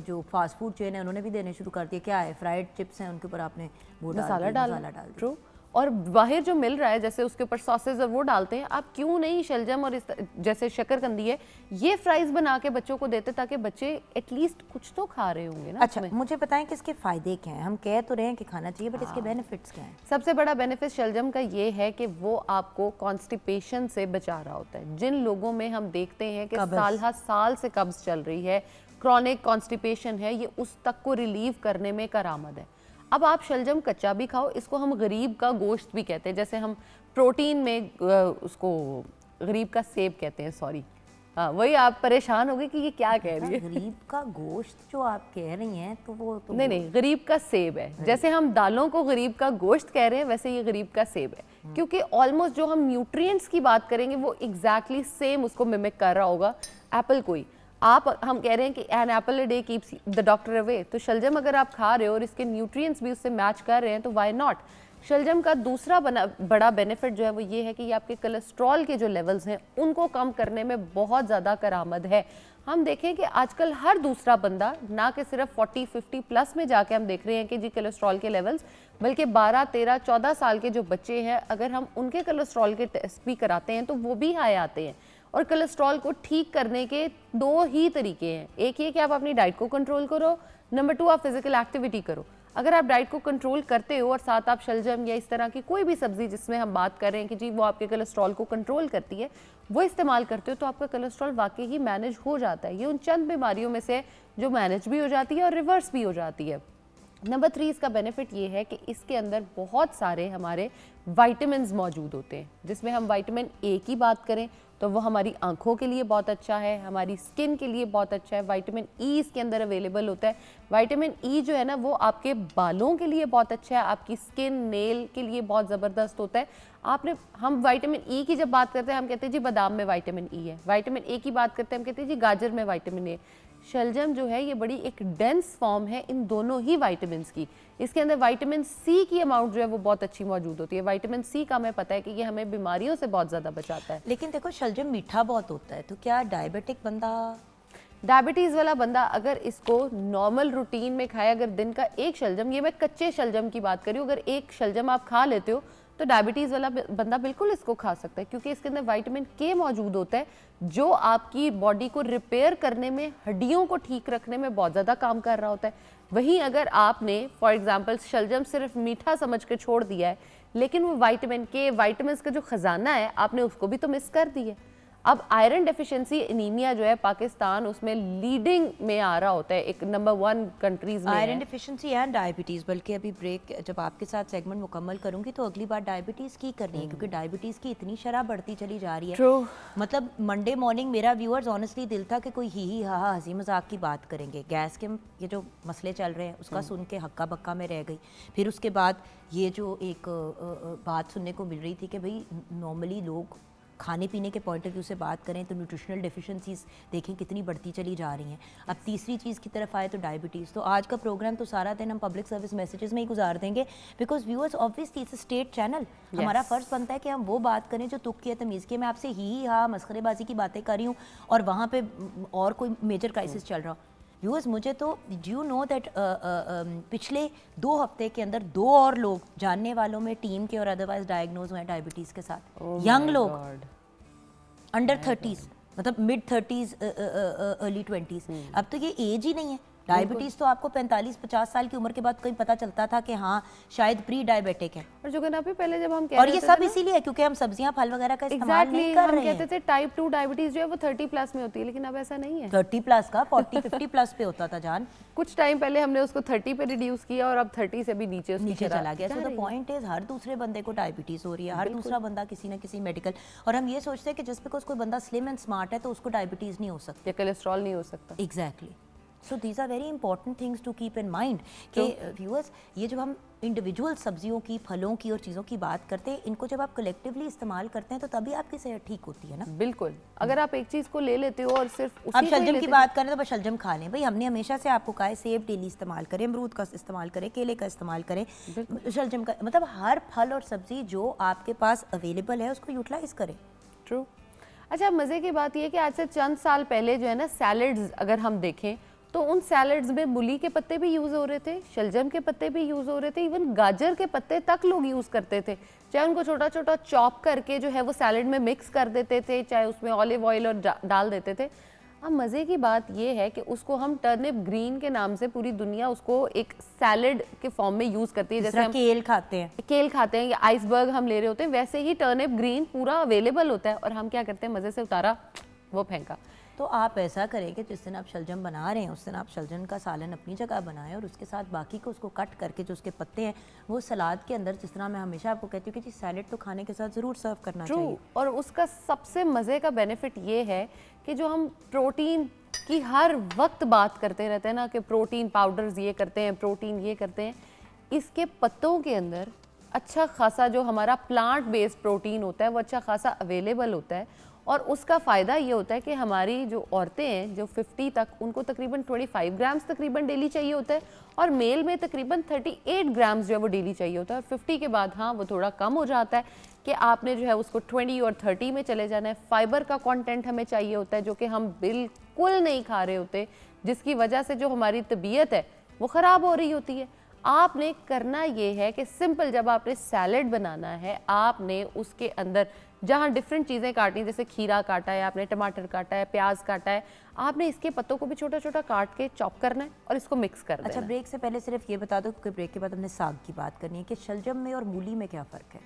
जो फास्ट फूड चेन है उन्होंने भी देने शुरू कर दिए। क्या है, फ्राइड चिप्स हैं, उनके ऊपर आपने वो मसाला डाल डाल दिया। ट्रू। और बाहर जो मिल रहा है जैसे उसके ऊपर सॉसेज और वो डालते हैं, आप क्यों नहीं शलजम और जैसे शकरकंदी है ये फ्राइज बना के बच्चों को देते ताकि बच्चे एटलीस्ट कुछ तो खा रहे होंगे ना। अच्छा, मुझे बताएं कि इसके फायदे क्या हैं? हम कह तो रहे हैं कि खाना चाहिए, बट इसके बेनिफिट्स क्या हैं? सबसे बड़ा बेनिफिट शलजम का ये है कि वो आपको कॉन्स्टिपेशन से बचा रहा होता है। जिन लोगों में हम देखते हैं कि साल से कब्ज चल रही है, क्रॉनिक कॉन्स्टिपेशन है, ये उस तक को रिलीव करने में करामद है। अब आप शलजम कच्चा भी खाओ, इसको हम गरीब का गोश्त भी कहते हैं। जैसे हम प्रोटीन में उसको गरीब का सेब कहते हैं, सॉरी। हाँ, वही आप परेशान हो गए कि ये क्या कह रही है। गरीब का गोश्त जो आप कह रही हैं तो वो तो नहीं, गरीब का सेब है। जैसे हम दालों को गरीब का गोश्त कह रहे हैं, वैसे ये गरीब का सेब है, क्योंकि ऑलमोस्ट जो हम न्यूट्रिएंट्स की बात करेंगे वो एग्जैक्टली सेम उसको मिमिक कर रहा होगा। एप्पल कोई हम कह रहे हैं कि an apple a day keeps the doctor away, तो शलजम अगर आप खा रहे हो और इसके न्यूट्रिएंट्स भी उससे मैच कर रहे हैं तो व्हाई नॉट। शलजम का दूसरा बड़ा बेनिफिट जो है वो ये है कि ये आपके कोलेस्ट्रॉल के जो लेवल्स हैं उनको कम करने में बहुत ज़्यादा करामद है। हम देखें कि आजकल हर दूसरा बंदा, ना कि सिर्फ 40-50 प्लस में जाके हम देख रहे हैं कि जी कोलेस्ट्रॉल के लेवल्स, बल्कि 12, 13, 14 साल के जो बच्चे हैं अगर हम उनके कोलेस्ट्रॉल के टेस्ट भी कराते हैं तो वो भी हाई आते हैं। और कोलेस्ट्रॉल को ठीक करने के 2 ही तरीके हैं, एक ये कि आप अपनी डाइट को कंट्रोल करो, नंबर 2 आप फिजिकल एक्टिविटी करो। अगर आप डाइट को कंट्रोल करते हो और साथ आप शलजम या इस तरह की कोई भी सब्जी जिसमें हम बात कर रहे हैं कि जी वो आपके कोलेस्ट्रॉल को कंट्रोल करती है, वो इस्तेमाल करते हो तो आपका कोलेस्ट्रॉल वाकई ही मैनेज हो जाता है। ये उन चंद बीमारियों में से जो मैनेज भी हो जाती है और रिवर्स भी हो जाती है। नंबर 3 इसका बेनिफिट ये है कि इसके अंदर बहुत सारे हमारे विटामिन्स मौजूद होते हैं, जिसमें हम विटामिन ए की बात करें तो वो हमारी आंखों के लिए बहुत अच्छा है, हमारी स्किन के लिए बहुत अच्छा है। विटामिन ई इसके अंदर अवेलेबल होता है। विटामिन ई जो है ना वो आपके बालों के लिए बहुत अच्छा है, आपकी स्किन नेल के लिए बहुत ज़बरदस्त होता है। हम विटामिन ई की जब बात करते हैं हम कहते हैं जी बादाम में विटामिन ई है, विटामिन ए की बात करते हैं हम कहते हैं जी गाजर में विटामिन ए। शलजम जो है ये बड़ी एक डेंस फॉर्म है इन दोनों ही विटामिन्स की। इसके अंदर विटामिन सी की अमाउंट जो है वो बहुत अच्छी मौजूद होती है। विटामिन सी का हमें पता है कि ये हमें बीमारियों से बहुत ज़्यादा बचाता है। लेकिन देखो शलजम मीठा बहुत होता है, तो क्या डायबिटिक बंदा डायबिटीज़ वाला बंदा अगर इसको नॉर्मल रूटीन में खाए, अगर दिन का एक शलजम, ये मैं कच्चे शलजम की बात करी हूँ, अगर एक शलजम आप खा लेते हो तो डायबिटीज़ वाला बंदा बिल्कुल इसको खा सकता है, क्योंकि इसके अंदर विटामिन के मौजूद होता है जो आपकी बॉडी को रिपेयर करने में, हड्डियों को ठीक रखने में बहुत ज़्यादा काम कर रहा होता है। वहीं अगर आपने फॉर एग्जांपल शलजम सिर्फ मीठा समझ के छोड़ दिया है, लेकिन वो विटामिन के, विटामिन्स का जो खजाना है आपने उसको भी तो मिस कर दिया। अब आयरन डेफिशिएंसी एनीमिया जो है पाकिस्तान उसमें लीडिंग में आ रहा होता है, एक नंबर 1 कंट्रीज में आयरन डिफिशिएंसी एंड डायबिटीज़। बल्कि अभी ब्रेक जब आपके साथ सेगमेंट मुकम्मल करूंगी तो अगली बार डायबिटीज़ की करनी है, क्योंकि डायबिटीज़ की इतनी शरह बढ़ती चली जा रही है। True. मतलब मंडे मॉर्निंग मेरा व्यूअर्स ऑनेस्टली दिल था कि कोई ही हा हा हंसी मजाक की बात करेंगे, गैस के ये जो मसले चल रहे हैं उसका सुन के हक्का बक्का में रह गई। फिर उसके बाद ये जो एक बात सुनने को मिल रही थी कि भाई नॉर्मली लोग खाने पीने के पॉइंट ऑफ व्यू से बात करें तो न्यूट्रिशनल डेफिशिएंसीज देखें कितनी बढ़ती चली जा रही हैं। अब तीसरी चीज़ की तरफ आए तो डायबिटीज़। तो आज का प्रोग्राम तो सारा दिन हम पब्लिक सर्विस मैसेजेस में ही गुजार देंगे, because viewers obviously it's a state channel. हमारा फ़र्ज़ बनता है कि हम वो बात करें जो तुक की है, तमीज़ की। मैं आपसे ही हाँ मस्खरेबाजी की बातें कर रही हूँ और वहाँ पर और कोई मेजर क्राइसिस चल रहा हो। व्यूअर्स मुझे तो डू नो दैट पिछले 2 हफ्ते के अंदर 2 और लोग जानने वालों में टीम के और अदरवाइज डायग्नोज हुए हैं डायबिटीज़ के साथ। यंग लोग अंडर 30s, मतलब मिड 30s अर्ली 20s। अब तो ये एज ही नहीं है। डायबिटीज़ तो आपको 45-50 साल की उम्र के बाद कहीं पता चलता था कि हाँ शायद प्री डायबिटिक है। और जो कहना पहले जब हम और ये सब इसीलिए है क्योंकि हम सब्जियां फल वगैरह का इस्तेमाल नहीं कर रहे हैं। हम कहते थे टाइप 2 डायबिटीज जो है वो 30 प्लस में होती है, लेकिन अब ऐसा नहीं है। 30 प्लस का 40-50 प्लस पे होता था जान। कुछ टाइम पहले हमने उसको 30 पे रिड्यूस किया और अब 30 से भी नीचे चला गया। सो द पॉइंट इज हर दूसरे बंदे को डायबिटीज हो रही है, हर दूसरा बंदा किसी ना किसी मेडिकल। और हम ये सोचते हैं कि जस्ट बिकॉज कोई बंदा स्लिम एंड स्मार्ट है तो उसको डायबिटीज नहीं हो सकती, कोलेस्ट्रॉल नहीं हो सकता। Exactly. So these are very important things to keep in mind कि व्यूअर्स ये जब हम इंडिविजुअल सब्जियों की, फलों की और चीज़ों की बात करते हैं, इनको जब आप कलेक्टिवली इस्तेमाल करते हैं तो तभी आपकी सेहत ठीक होती है ना। बिल्कुल। अगर आप एक चीज़ को ले लेते हो और सिर्फ अब शलजम की बात करें तो बस शलजम खा लें। भाई हमने हमेशा से आपको कहा है सेब डेली इस्तेमाल करें, अमरूद का इस्तेमाल करें, केले का इस्तेमाल करें, शलजम का, मतलब हर फल और सब्जी जो आपके पास अवेलेबल है उसको यूटिलाइज करें। ट्रू। अच्छा, मज़े की बात यह कि आज से चंद साल पहले जो है ना सैलड्स अगर हम देखें तो उन सैलड्स में मूली के पत्ते भी यूज़ हो रहे थे, शलजम के पत्ते भी यूज़ हो रहे थे, इवन गाजर के पत्ते तक लोग यूज़ करते थे। चाहे उनको छोटा छोटा चॉप करके जो है वो सैलड में मिक्स कर देते थे, चाहे उसमें ऑलिव ऑयल और डाल देते थे। अब मज़े की बात ये है कि उसको हम टर्निप ग्रीन के नाम से पूरी दुनिया उसको एक सैलड के फॉर्म में यूज़ करती है। जैसे हम केल खाते हैं या आइसबर्ग हम ले रहे होते हैं, वैसे ही टर्निप ग्रीन पूरा अवेलेबल होता है और हम क्या करते हैं, मज़े से उतारा वो फेंका। तो आप ऐसा करें कि जिस दिन आप शलजम बना रहे हैं उस दिन आप शलजम का सालन अपनी जगह बनाएं और उसके साथ बाकी को उसको कट करके जो उसके पत्ते हैं वो सलाद के अंदर, जिस तरह मैं हमेशा आपको कहती हूँ कि जी सैलेड तो खाने के साथ ज़रूर सर्व करना चाहिए। और उसका सबसे मज़े का बेनिफिट ये है कि जो हम प्रोटीन की हर वक्त बात करते रहते हैं ना कि प्रोटीन पाउडर्स ये करते हैं, प्रोटीन ये करते हैं, इसके पत्तों के अंदर अच्छा खासा जो हमारा प्लांट बेस्ड प्रोटीन होता है वो अच्छा खासा अवेलेबल होता है। और उसका फ़ायदा ये होता है कि हमारी जो औरतें हैं जो 50 तक, उनको तकरीबन 25 ग्राम्स तकरीबन डेली चाहिए होता है और मेल में तकरीबन 38 ग्राम्स जो है वो डेली चाहिए होता है। और 50 के बाद हाँ वो थोड़ा कम हो जाता है कि आपने जो है उसको 20 और 30 में चले जाना है। फाइबर का कंटेंट हमें चाहिए होता है जो कि हम बिल्कुल नहीं खा रहे होते, जिसकी वजह से जो हमारी तबीयत है वो ख़राब हो रही होती है। आपने करना ये है कि सिंपल, जब आपने सैलड बनाना है आपने उसके अंदर जहाँ डिफरेंट चीज़ें काटनी, जैसे खीरा काटा है आपने, टमाटर काटा है, प्याज काटा है, आपने इसके पत्तों को भी छोटा छोटा काट के चॉप करना है और इसको मिक्स कर देना। अच्छा, ब्रेक से पहले सिर्फ ये बता दो क्योंकि ब्रेक के बाद हमने साग की बात करनी है कि शलजम में और मूली में क्या फ़र्क है।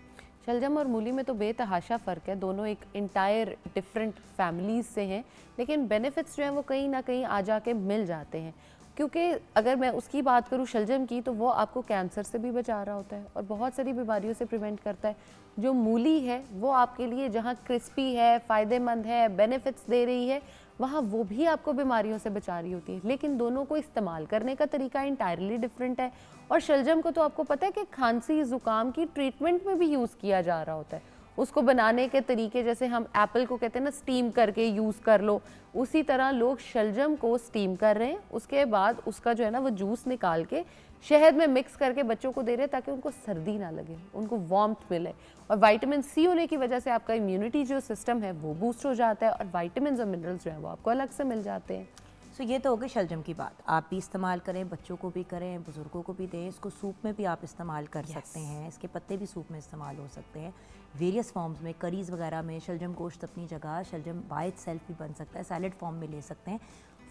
शलजम और मूली में तो बेतहाशा फ़र्क है, दोनों एक इंटायर डिफरेंट फैमिलीज से हैं, लेकिन बेनिफिट्स जो हैं वो कहीं ना कहीं आ जाके मिल जाते हैं। क्योंकि अगर मैं उसकी बात करूँ शलजम की, तो वो आपको कैंसर से भी बचा रहा होता है और बहुत सारी बीमारियों से प्रिवेंट करता है। जो मूली है वो आपके लिए जहाँ क्रिस्पी है, फ़ायदेमंद है, बेनिफिट्स दे रही है, वहाँ वो भी आपको बीमारियों से बचा रही होती है। लेकिन दोनों को इस्तेमाल करने का तरीका इंटायरली डिफरेंट है। और शलजम को तो आपको पता है कि खांसी ज़ुकाम की ट्रीटमेंट में भी यूज़ किया जा रहा होता है। उसको बनाने के तरीके, जैसे हम एप्पल को कहते हैं ना स्टीम करके यूज़ कर लो, उसी तरह लोग शलजम को स्टीम कर रहे हैं, उसके बाद उसका जो है ना वो जूस निकाल के शहद में मिक्स करके बच्चों को दे रहे हैं ताकि उनको सर्दी ना लगे, उनको वार्मथ मिले। और विटामिन सी होने की वजह से आपका इम्यूनिटी जो सिस्टम है वो बूस्ट हो जाता है और विटामिन और मिनरल्स जो है वो आपको अलग से मिल जाते हैं। सो ये तो हो गई शलजम की बात। आप भी इस्तेमाल करें, बच्चों को भी करें, बुज़ुर्गों को भी दें। इसको सूप में भी आप इस्तेमाल कर सकते हैं, इसके पत्ते भी सूप में इस्तेमाल हो सकते हैं, वेरियस फॉर्म्स में, करीज़ वगैरह में। शलजम गोश्त अपनी जगह, शलजम बाय इटसेल्फ भी बन सकता है, सैलड फॉर्म में ले सकते हैं।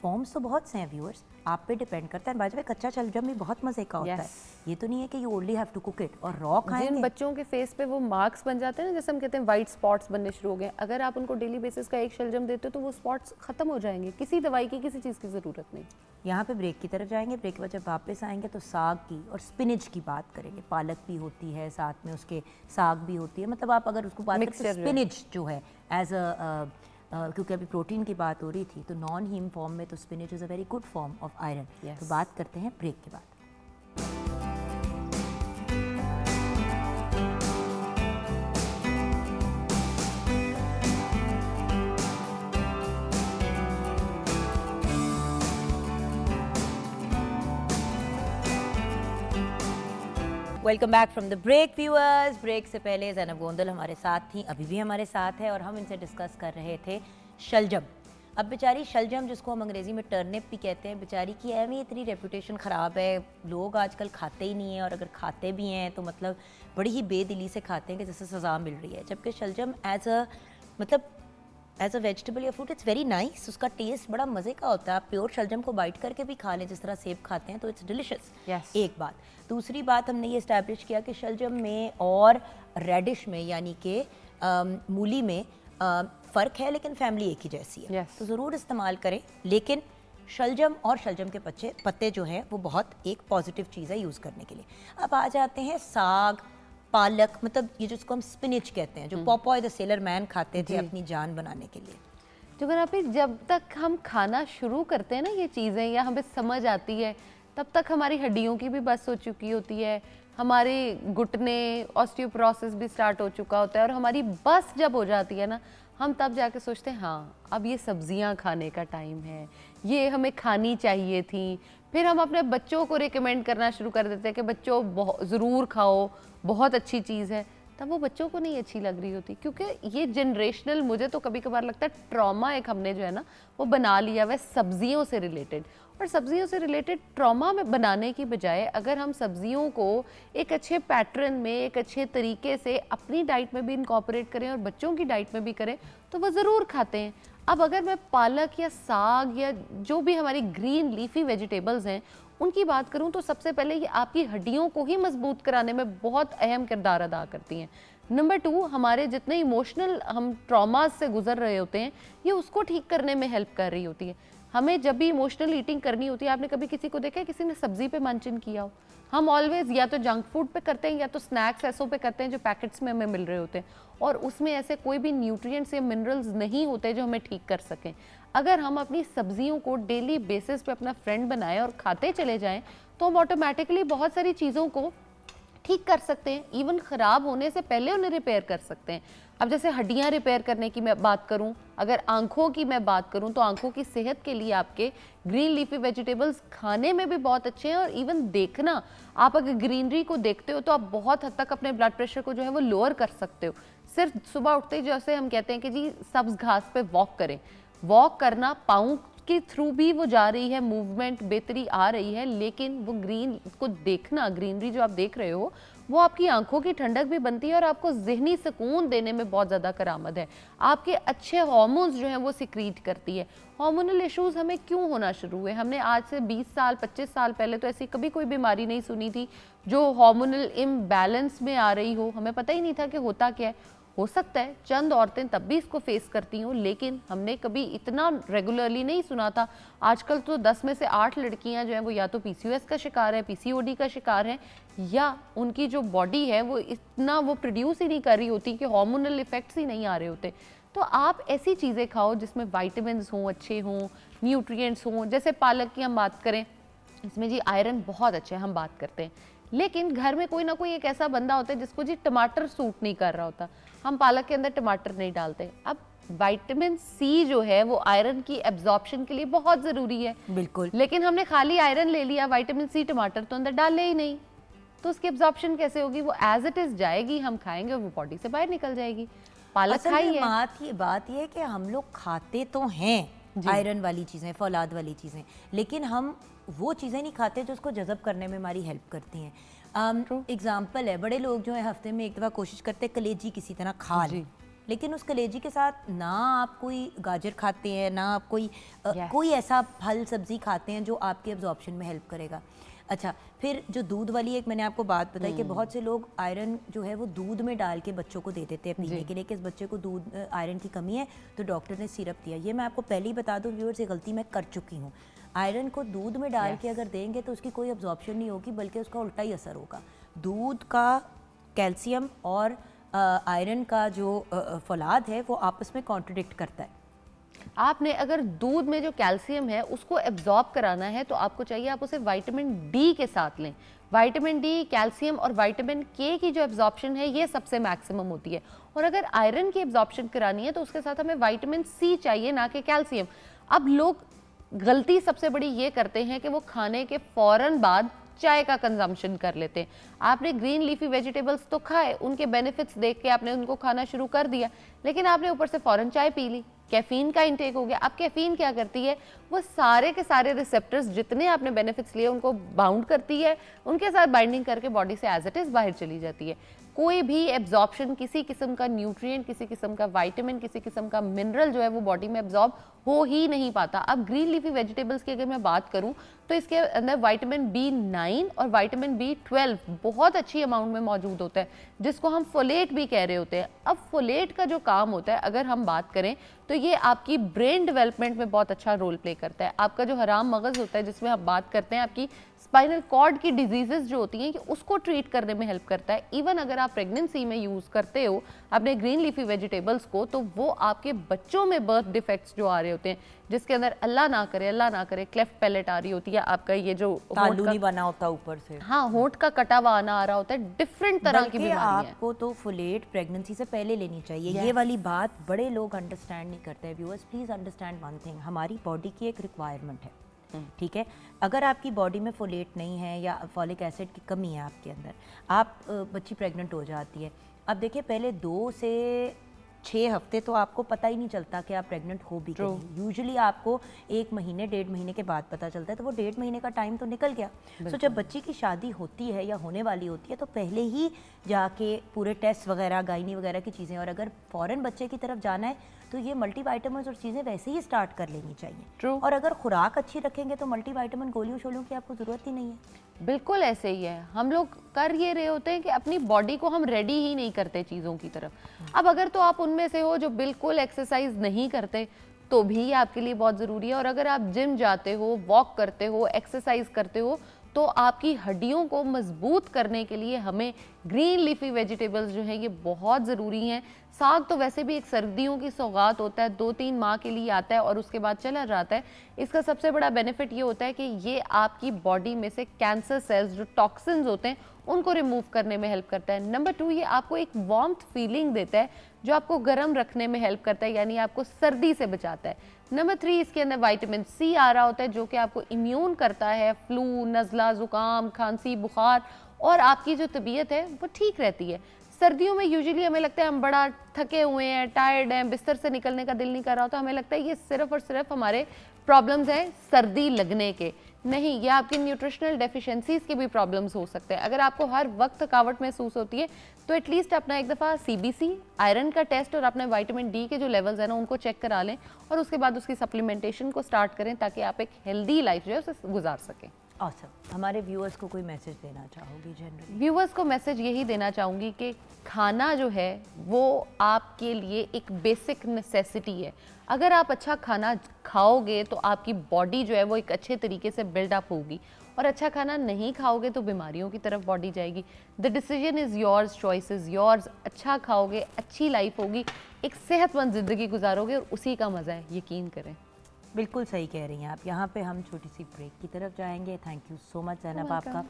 फॉर्म्स तो बहुत से हैं व्यूअर्स, आप पे डिपेंड करता है। बाय द वे कच्चा शलजम भी बहुत मज़े का होता है। ये तो नहीं है कि you only have to cook it और रॉ खाएंगे। जिन बच्चों के फेस पे वो मार्क्स बन जाते हैं ना, जैसे हम कहते हैं वाइट स्पॉट्स बनने शुरू हो गए, अगर आप उनको डेली बेसिस का एक शलजम देते हो तो वो स्पॉट्स खत्म हो जाएंगे। किसी दवाई की, किसी चीज़ की ज़रूरत नहीं। यहाँ पे ब्रेक की तरफ जाएंगे। ब्रेक के बाद जब वापस आएंगे तो साग की और स्पिनच की बात करेंगे। पालक भी होती है, साथ में उसके साग भी होती है। मतलब आप अगर उसको बात करें तो स्पिनच जो है एज क्योंकि अभी प्रोटीन की बात हो रही थी, तो नॉन हीम फॉर्म में तो spinach is a very good form of iron. तो बात करते हैं ब्रेक के बाद। Welcome back from the break viewers. Break से पहले ज़ैनब गोंदल हमारे साथ थी, अभी भी हमारे साथ है, और हम इनसे डिस्कस कर रहे थे शलजम। अब बेचारी शलजम, जिसको हम अंग्रेज़ी में टर्निप भी कहते हैं, बेचारी की एवं इतनी रेपुटेशन ख़राब है, लोग आजकल खाते ही नहीं हैं, और अगर खाते भी हैं तो मतलब बड़ी ही बेदिली से खाते हैं कि जैसे सज़ा मिल रही है। जबकि शलजम एज अ वेजिटेबल या फ्रूट इट्स वेरी नाइस। उसका टेस्ट बड़ा मज़े का होता है। आप प्योर शलजम को बाइट करके भी खा लें जिस तरह सेब खाते हैं, तो इट्स डिलिशियस। एक बात। दूसरी बात, हमने ये इस्टेब्लिश किया कि शलजम में और रेडिश में, यानी कि मूली में फ़र्क है, लेकिन फैमिली एक ही जैसी है। तो ज़रूर इस्तेमाल करें। लेकिन शलजम और शलजम के पत्ते जो हैं वो बहुत एक पॉजिटिव चीज़ है यूज़ करने के लिए। अब आ जाते हैं साग, पालक, मतलब ये जिसको हम स्पिनच कहते हैं, जो पॉपॉय द सेलर मैन खाते थे अपनी जान बनाने के लिए। तो अगर आप जब तक हम खाना शुरू करते हैं ना ये चीज़ें, या हमें समझ आती है, तब तक हमारी हड्डियों की भी बस हो चुकी होती है, हमारे घुटने, ऑस्टियोपोरोसिस भी स्टार्ट हो चुका होता है, और हमारी बस जब हो जाती है ना, हम तब जाके सोचते हैं हाँ अब ये सब्जियां खाने का टाइम है, ये हमें खानी चाहिए थी। फिर हम अपने बच्चों को रिकमेंड करना शुरू कर देते हैं कि बच्चों ज़रूर खाओ, बहुत अच्छी चीज़ है। तब वो बच्चों को नहीं अच्छी लग रही होती, क्योंकि ये जनरेशनल, मुझे तो कभी कभार लगता है ट्रॉमा एक हमने जो है ना वो बना लिया हुआ है सब्जियों से रिलेटेड। और सब्जियों से रिलेटेड ट्रॉमा में बनाने की बजाय अगर हम सब्जियों को एक अच्छे पैटर्न में, एक अच्छे तरीके से अपनी डाइट में भी इनकॉर्पोरेट करें और बच्चों की डाइट में भी करें, तो वो ज़रूर खाते हैं। अब अगर मैं पालक या साग या जो भी हमारी ग्रीन लीफी वेजिटेबल्स हैं उनकी बात करूं, तो सबसे पहले ये आपकी हड्डियों को ही मजबूत कराने में बहुत अहम किरदार अदा करती हैं। नंबर 2, हमारे जितने इमोशनल हम ट्रॉमास से गुजर रहे होते हैं, ये उसको ठीक करने में हेल्प कर रही होती है। हमें जब भी इमोशनल ईटिंग करनी होती है, आपने कभी किसी को देखा है किसी ने सब्जी पे मंचन किया हो? हम ऑलवेज या तो जंक फूड पे करते हैं या तो स्नैक्स ऐसों पे करते हैं जो पैकेट्स में हमें मिल रहे होते हैं, और उसमें ऐसे कोई भी न्यूट्रिएंट्स या मिनरल्स नहीं होते जो हमें ठीक कर सकें। अगर हम अपनी सब्जियों को डेली बेसिस पे अपना फ्रेंड बनाएं और खाते चले जाएं, तो हम ऑटोमेटिकली बहुत सारी चीज़ों को ठीक कर सकते हैं, इवन ख़राब होने से पहले उन्हें रिपेयर कर सकते हैं। अब जैसे हड्डियां रिपेयर करने की मैं बात करूं, अगर आंखों की मैं बात करूं, तो आंखों की सेहत के लिए आपके ग्रीन लीफी वेजिटेबल्स खाने में भी बहुत अच्छे हैं। और इवन देखना, आप अगर ग्रीनरी को देखते हो तो आप बहुत हद तक अपने ब्लड प्रेशर को जो है वो लोअर कर सकते हो। सिर्फ सुबह उठते ही जैसे हम कहते हैं कि जी सब्ज घास पे वॉक करें, वॉक करना पाँव के थ्रू भी वो जा रही है, मूवमेंट बेहतरी आ रही है, लेकिन वो ग्रीन को देखना, ग्रीनरी जो आप देख रहे हो, वो आपकी आंखों की ठंडक भी बनती है और आपको ज़हनी सुकून देने में बहुत ज़्यादा करामद है। आपके अच्छे हार्मोन्स जो हैं वो सिक्रीट करती है। हार्मोनल इश्यूज़ हमें क्यों होना शुरू हुए? हमने आज से 20 साल 25 साल पहले तो ऐसी कभी कोई बीमारी नहीं सुनी थी जो हार्मोनल इम्बैलेंस में आ रही हो। हमें पता ही नहीं था कि होता क्या है। हो सकता है चंद औरतें तब भी इसको फेस करती हों, लेकिन हमने कभी इतना रेगुलरली नहीं सुना था। आजकल तो 10 में से 8 लड़कियां जो हैं वो या तो PCOS का शिकार है, PCOD का शिकार है, या उनकी जो बॉडी है वो इतना वो प्रोड्यूस ही नहीं कर रही होती कि हार्मोनल इफेक्ट्स ही नहीं आ रहे होते। तो आप ऐसी चीज़ें खाओ जिसमें वाइटामिन्स हों, अच्छे हों, न्यूट्रिएंट्स हों। जैसे पालक की हम बात करें, इसमें जी आयरन बहुत अच्छे हम बात करते हैं, लेकिन घर में कोई ना कोई एक ऐसा बंदा होता है जिसको जी टमाटर सूट नहीं कर रहा होता, हम पालक के अंदर टमाटर नहीं डालते। अब विटामिन सी जो है वो आयरन की एब्जॉर्प्शन के लिए बहुत ज़रूरी है, बिल्कुल, लेकिन हमने खाली आयरन ले लिया, विटामिन सी टमाटर तो अंदर डाले ही नहीं, तो उसकी एब्जॉर्प्शन कैसे होगी? वो एज इट इज़ जाएगी, हम खाएंगे और वो बॉडी से बाहर निकल जाएगी। पालक खाइए। बात ये है कि हम लोग खाते तो हैं, आयरन वाली चीज़ें, फौलाद वाली चीज़ें, लेकिन हम वो चीज़ें नहीं खाते जो उसको जज़ब करने में हमारी हेल्प करती हैं। एग्जाम्पल है, बड़े लोग जो है हफ्ते में एक दफ़ा कोशिश करते हैं कलेजी किसी तरह खा लें, लेकिन उस कलेजी के साथ ना आप कोई गाजर खाते हैं, ना आप कोई ऐसा फल सब्जी खाते हैं जो आपके एब्जॉर्प्शन में हेल्प करेगा। अच्छा, फिर जो दूध वाली एक मैंने आपको बात बताई कि बहुत से लोग आयरन जो है वो दूध में डाल के बच्चों को दे देते हैं पीने के लिए कि इस बच्चे को दूध आयरन की कमी है तो डॉक्टर ने सिरप दिया। ये मैं आपको पहले ही बता दूं व्यूअर्स, ये गलती मैं कर चुकी हूँ। आयरन को दूध में डाल के अगर देंगे तो उसकी कोई एब्जॉर्प्शन नहीं होगी, बल्कि उसका उल्टा ही असर होगा। दूध का कैल्शियम और आयरन का जो फौलाद है वो आपस में कॉन्ट्रडिक्ट करता है। आपने अगर दूध में जो कैल्शियम है उसको एब्जॉर्ब कराना है तो आपको चाहिए आप उसे विटामिन डी के साथ लें। विटामिन डी, कैल्शियम और विटामिन के की जो एब्जॉर्प्शन है ये सबसे मैक्सिमम होती है। और अगर आयरन की एब्जॉर्प्शन करानी है तो उसके साथ हमें विटामिन सी चाहिए, ना कि कैल्शियम। अब लोग गलती सबसे बड़ी ये करते हैं कि वो खाने के फौरन बाद चाय का कंजम्पशन कर लेते हैं। आपने ग्रीन लीफी वेजिटेबल्स तो खाए, उनके बेनिफिट्स देख के आपने उनको खाना शुरू कर दिया, लेकिन आपने ऊपर से फौरन चाय पी ली, कैफीन का इंटेक हो गया। अब कैफीन क्या करती है, वो सारे के सारे रिसेप्टर्स जितने आपने बेनिफिट्स लिए उनको बाउंड करती है, उनके साथ बाइंडिंग करके बॉडी से एज इट इज बाहर चली जाती है। कोई भी एब्जॉर्प्शन, किसी किस्म का न्यूट्रिएंट, किसी किस्म का विटामिन, किसी किस्म का मिनरल जो है वो बॉडी में एब्जॉर्ब हो ही नहीं पाता। अब ग्रीन लीफी वेजिटेबल्स की अगर मैं बात करूं तो इसके अंदर विटामिन B9 और विटामिन B12 बहुत अच्छी अमाउंट में मौजूद होता है, जिसको हम फोलेट भी कह रहे होते हैं। अब फोलेट का जो काम होता है, अगर हम बात करें तो ये आपकी ब्रेन डेवलपमेंट में बहुत अच्छा रोल प्ले करता है। आपका जो हराम मगज होता है, जिसमें हम बात करते हैं आपकी स्पाइनल कॉर्ड की डिजीजेस जो होती हैं, कि उसको ट्रीट करने में हेल्प करता है। इवन अगर आप प्रेगनेंसी में यूज़ करते हो अपने ग्रीन लीफी वेजिटेबल्स को, तो वो आपके बच्चों में बर्थ डिफेक्ट्स जो आ रहे होते हैं, जिसके अंदर अल्लाह ना करे क्लेफ्ट पैलेट आ रही होती है, आपका ये जो तालू नहीं बना होता ऊपर से, हाँ, होंठ का कटा हुआ आना आ रहा होता है, डिफरेंट तरह की बीमारियां हैं। आपको तो फोलेट प्रेगनेंसी से पहले लेनी चाहिए। ये वाली बात बड़े लोग अंडरस्टैंड नहीं करते हैं। Viewers, please understand one thing, हमारी बॉडी की एक रिक्वायरमेंट है, ठीक है। अगर आपकी बॉडी में फोलेट नहीं है या फॉलिक एसिड की कमी है आपके अंदर, आप बच्ची प्रेग्नेंट हो जाती है। अब देखिए, पहले 2 से 6 हफ्ते तो आपको पता ही नहीं चलता कि आप प्रेग्नेंट हो भी गई। यूजुअली आपको 1 महीने 1.5 महीने के बाद पता चलता है, तो वो 1.5 महीने का टाइम तो निकल गया। सो जब बच्ची की शादी होती है या होने वाली होती है तो पहले ही जाके पूरे टेस्ट वगैरह, गायनी वगैरह की चीज़ें, और अगर फ़ौरन बच्चे की तरफ जाना है तो ये मल्टीविटामिन्स और चीज़ें वैसे ही स्टार्ट कर लेनी चाहिए। और अगर खुराक अच्छी रखेंगे तो मल्टीविटामिन गोलियों शोलियों की आपको ज़रूरत ही नहीं है। बिल्कुल ऐसे ही है। हम लोग कर ये रहे होते हैं कि अपनी बॉडी को हम रेडी ही नहीं करते चीज़ों की तरफ। अब अगर तो आप उनमें से हो जो बिल्कुल एक्सरसाइज नहीं करते, तो भी आपके लिए बहुत ज़रूरी है। और अगर आप जिम जाते हो, वॉक करते हो, एक्सरसाइज करते हो, तो आपकी हड्डियों को मजबूत करने के लिए हमें ग्रीन लीफी वेजिटेबल्स जो हैं ये बहुत ज़रूरी हैं। साग तो वैसे भी एक सर्दियों की सौगात होता है, 2-3 माह के लिए आता है और उसके बाद चला जाता है। इसका सबसे बड़ा बेनिफिट ये होता है कि ये आपकी बॉडी में से कैंसर सेल्स, जो टॉक्सिन्स होते हैं, उनको रिमूव करने में हेल्प करता है। नंबर 2, ये आपको एक वार्मथ फीलिंग देता है, जो आपको गर्म रखने में हेल्प करता है, यानी आपको सर्दी से बचाता है। नंबर 3, इसके अंदर विटामिन सी आ रहा होता है, जो कि आपको इम्यून करता है। फ्लू, नज़ला, ज़ुकाम, खांसी, बुखार और आपकी जो तबीयत है वो ठीक रहती है। सर्दियों में यूजुअली हमें लगता है हम बड़ा थके हुए हैं, टायर्ड हैं, बिस्तर से निकलने का दिल नहीं कर रहा होता, हमें लगता है ये सिर्फ और सिर्फ हमारे प्रॉब्लम्स हैं सर्दी लगने के। नहीं, ये आपकी न्यूट्रिशनल डेफिशिएंसीज के भी प्रॉब्लम्स हो सकते हैं। अगर आपको हर वक्त थकावट महसूस होती है तो एटलीस्ट अपना एक दफ़ा CBC, आयरन का टेस्ट और अपने विटामिन डी के जो लेवल्स हैं ना उनको चेक करा लें, और उसके बाद उसकी सप्लीमेंटेशन को स्टार्ट करें, ताकि आप एक हेल्दी लाइफ जो है उसे गुजार सकें। ऑसम। हमारे व्यूअर्स को कोई मैसेज देना चाहोगी जनरली? व्यूअर्स को मैसेज यही देना चाहूँगी कि खाना जो है वो आपके लिए एक बेसिक नेसेसिटी है। अगर आप अच्छा खाना खाओगे तो आपकी बॉडी जो है वो एक अच्छे तरीके से बिल्डअप होगी, और अच्छा खाना नहीं खाओगे तो बीमारियों की तरफ बॉडी जाएगी। The decision is yours, choice is yours. अच्छा खाओगे, अच्छी लाइफ होगी, एक सेहतमंद ज़िंदगी गुजारोगे, और उसी का मज़ा है, यकीन करें। बिल्कुल सही कह रही हैं आप। यहाँ पे हम छोटी सी ब्रेक की तरफ जाएंगे। Thank you so much Zainab आपका।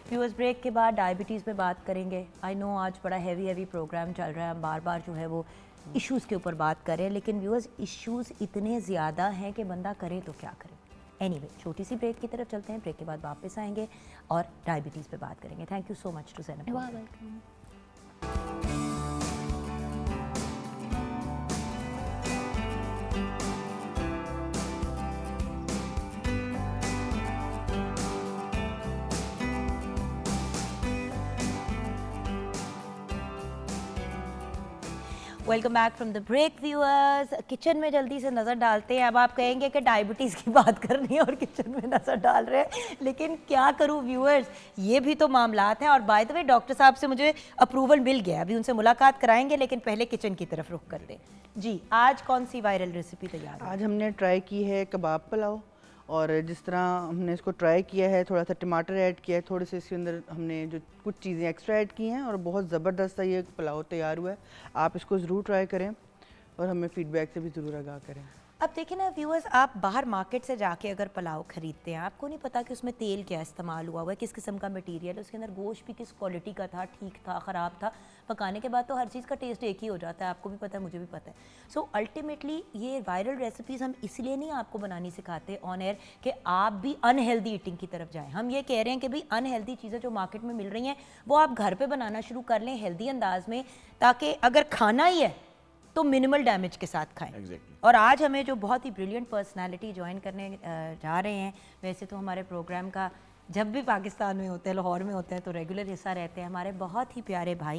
व्यूअर्स, ब्रेक के बाद डायबिटीज़ पे बात करेंगे। आई नो आज बड़ा हैवी प्रोग्राम चल रहा है, हम बार बार जो है वो इश्यूज़ के ऊपर बात कर रहे हैं, लेकिन व्यूअर्स इश्यूज़ इतने ज़्यादा हैं कि बंदा करे तो क्या करे। एनीवे, छोटी सी ब्रेक की तरफ चलते हैं। ब्रेक के बाद वापस आएंगे और डायबिटीज़ पे बात करेंगे। Thank you so much to Zainab. Welcome back from the break viewers. Kitchen में जल्दी से नज़र डालते हैं। अब आप कहेंगे कि डायबिटीज़ की बात करनी है और किचन में नज़र डाल रहे हैं, लेकिन क्या करूं व्यूअर्स, ये भी तो मामलात हैं। और बाय द वे डॉक्टर साहब से मुझे अप्रूवल मिल गया, अभी उनसे मुलाकात कराएंगे, लेकिन पहले किचन की तरफ रुख करते हैं। जी, आज कौन सी वायरल रेसिपी तैयार है? आज हमने ट्राई की है कबाब पुलाव, और जिस तरह हमने इसको ट्राई किया है, थोड़ा सा टमाटर ऐड किया है, थोड़े से इसके अंदर हमने जो कुछ चीज़ें एक्स्ट्रा ऐड की हैं, और बहुत ज़बरदस्त सा ये पुलाव तैयार हुआ है। आप इसको ज़रूर ट्राई करें और हमें फ़ीडबैक से भी ज़रूर आगाह करें। अब देखिए ना व्यूअर्स, आप बाहर मार्केट से जाके अगर पुलाव खरीदते हैं, आपको नहीं पता कि उसमें तेल क्या इस्तेमाल हुआ है, किस किस्म का मटेरियल है, उसके अंदर गोश्त भी किस क्वालिटी का था, ठीक था, ख़राब था। पकाने के बाद तो हर चीज़ का टेस्ट एक ही हो जाता है, आपको भी पता है, मुझे भी पता है। सो अल्टीमेटली ये वायरल रेसिपीज़ हम इसलिए नहीं आपको बनानी सिखाते ऑन एयर कि आप भी अनहेल्दी ईटिंग की तरफ जाएँ। हम ये कह रहे हैं कि भाई अनहेल्दी चीज़ें जो मार्केट में मिल रही हैं वो आप घर पर बनाना शुरू कर लें हेल्दी अंदाज में, ताकि अगर खाना ही है तो मिनिमल डैमेज के साथ खाएं। Exactly. और आज हमें जो बहुत ही ब्रिलियंट पर्सनालिटी ज्वाइन करने जा रहे हैं, वैसे तो हमारे प्रोग्राम का जब भी पाकिस्तान में होते हैं, लाहौर में होते हैं, तो रेगुलर हिस्सा रहते हैं, हमारे बहुत ही प्यारे भाई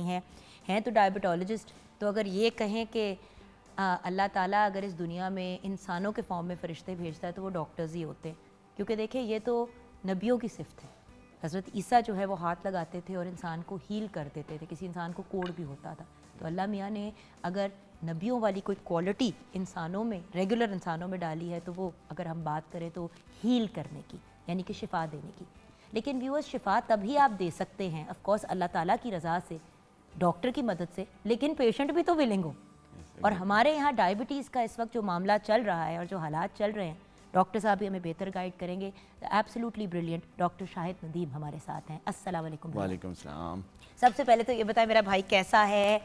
हैं तो डायबिटोलॉजिस्ट। तो अगर ये कहें कि अल्लाह ताला अगर इस दुनिया में इंसानों के फॉर्म में फ़रिश्ते भेजता है तो वो डॉक्टर्स ही होते हैं, क्योंकि देखिए ये तो नबियों की सिफ़त है। हज़रत ईसा जो है वो हाथ लगाते थे और इंसान को हील कर देते थे, किसी इंसान को कोड़ भी होता था। तो अल्लाह मियाँ ने अगर नबियों वाली कोई क्वालिटी इंसानों में, रेगुलर इंसानों में डाली है, तो वो अगर हम बात करें तो हील करने की, यानी कि शिफा देने की। लेकिन व्यूअर्स, शिफा तभी आप दे सकते हैं ऑफ कोर्स अल्लाह ताला की रज़ा से, डॉक्टर की मदद से, लेकिन पेशेंट भी तो विलिंग हो। और हमारे यहाँ डायबिटीज़ का इस वक्त जो मामला चल रहा है और जो हालात चल रहे हैं, डॉक्टर साहब भी हमें बेहतर गाइड करेंगे। Absolutely brilliant doctor Shahid Nadeem हमारे साथ हैं। अस्सलाम वालेकुम। वालेकुम सलाम। सबसे पहले तो ये बताएं मेरा भाई कैसा है,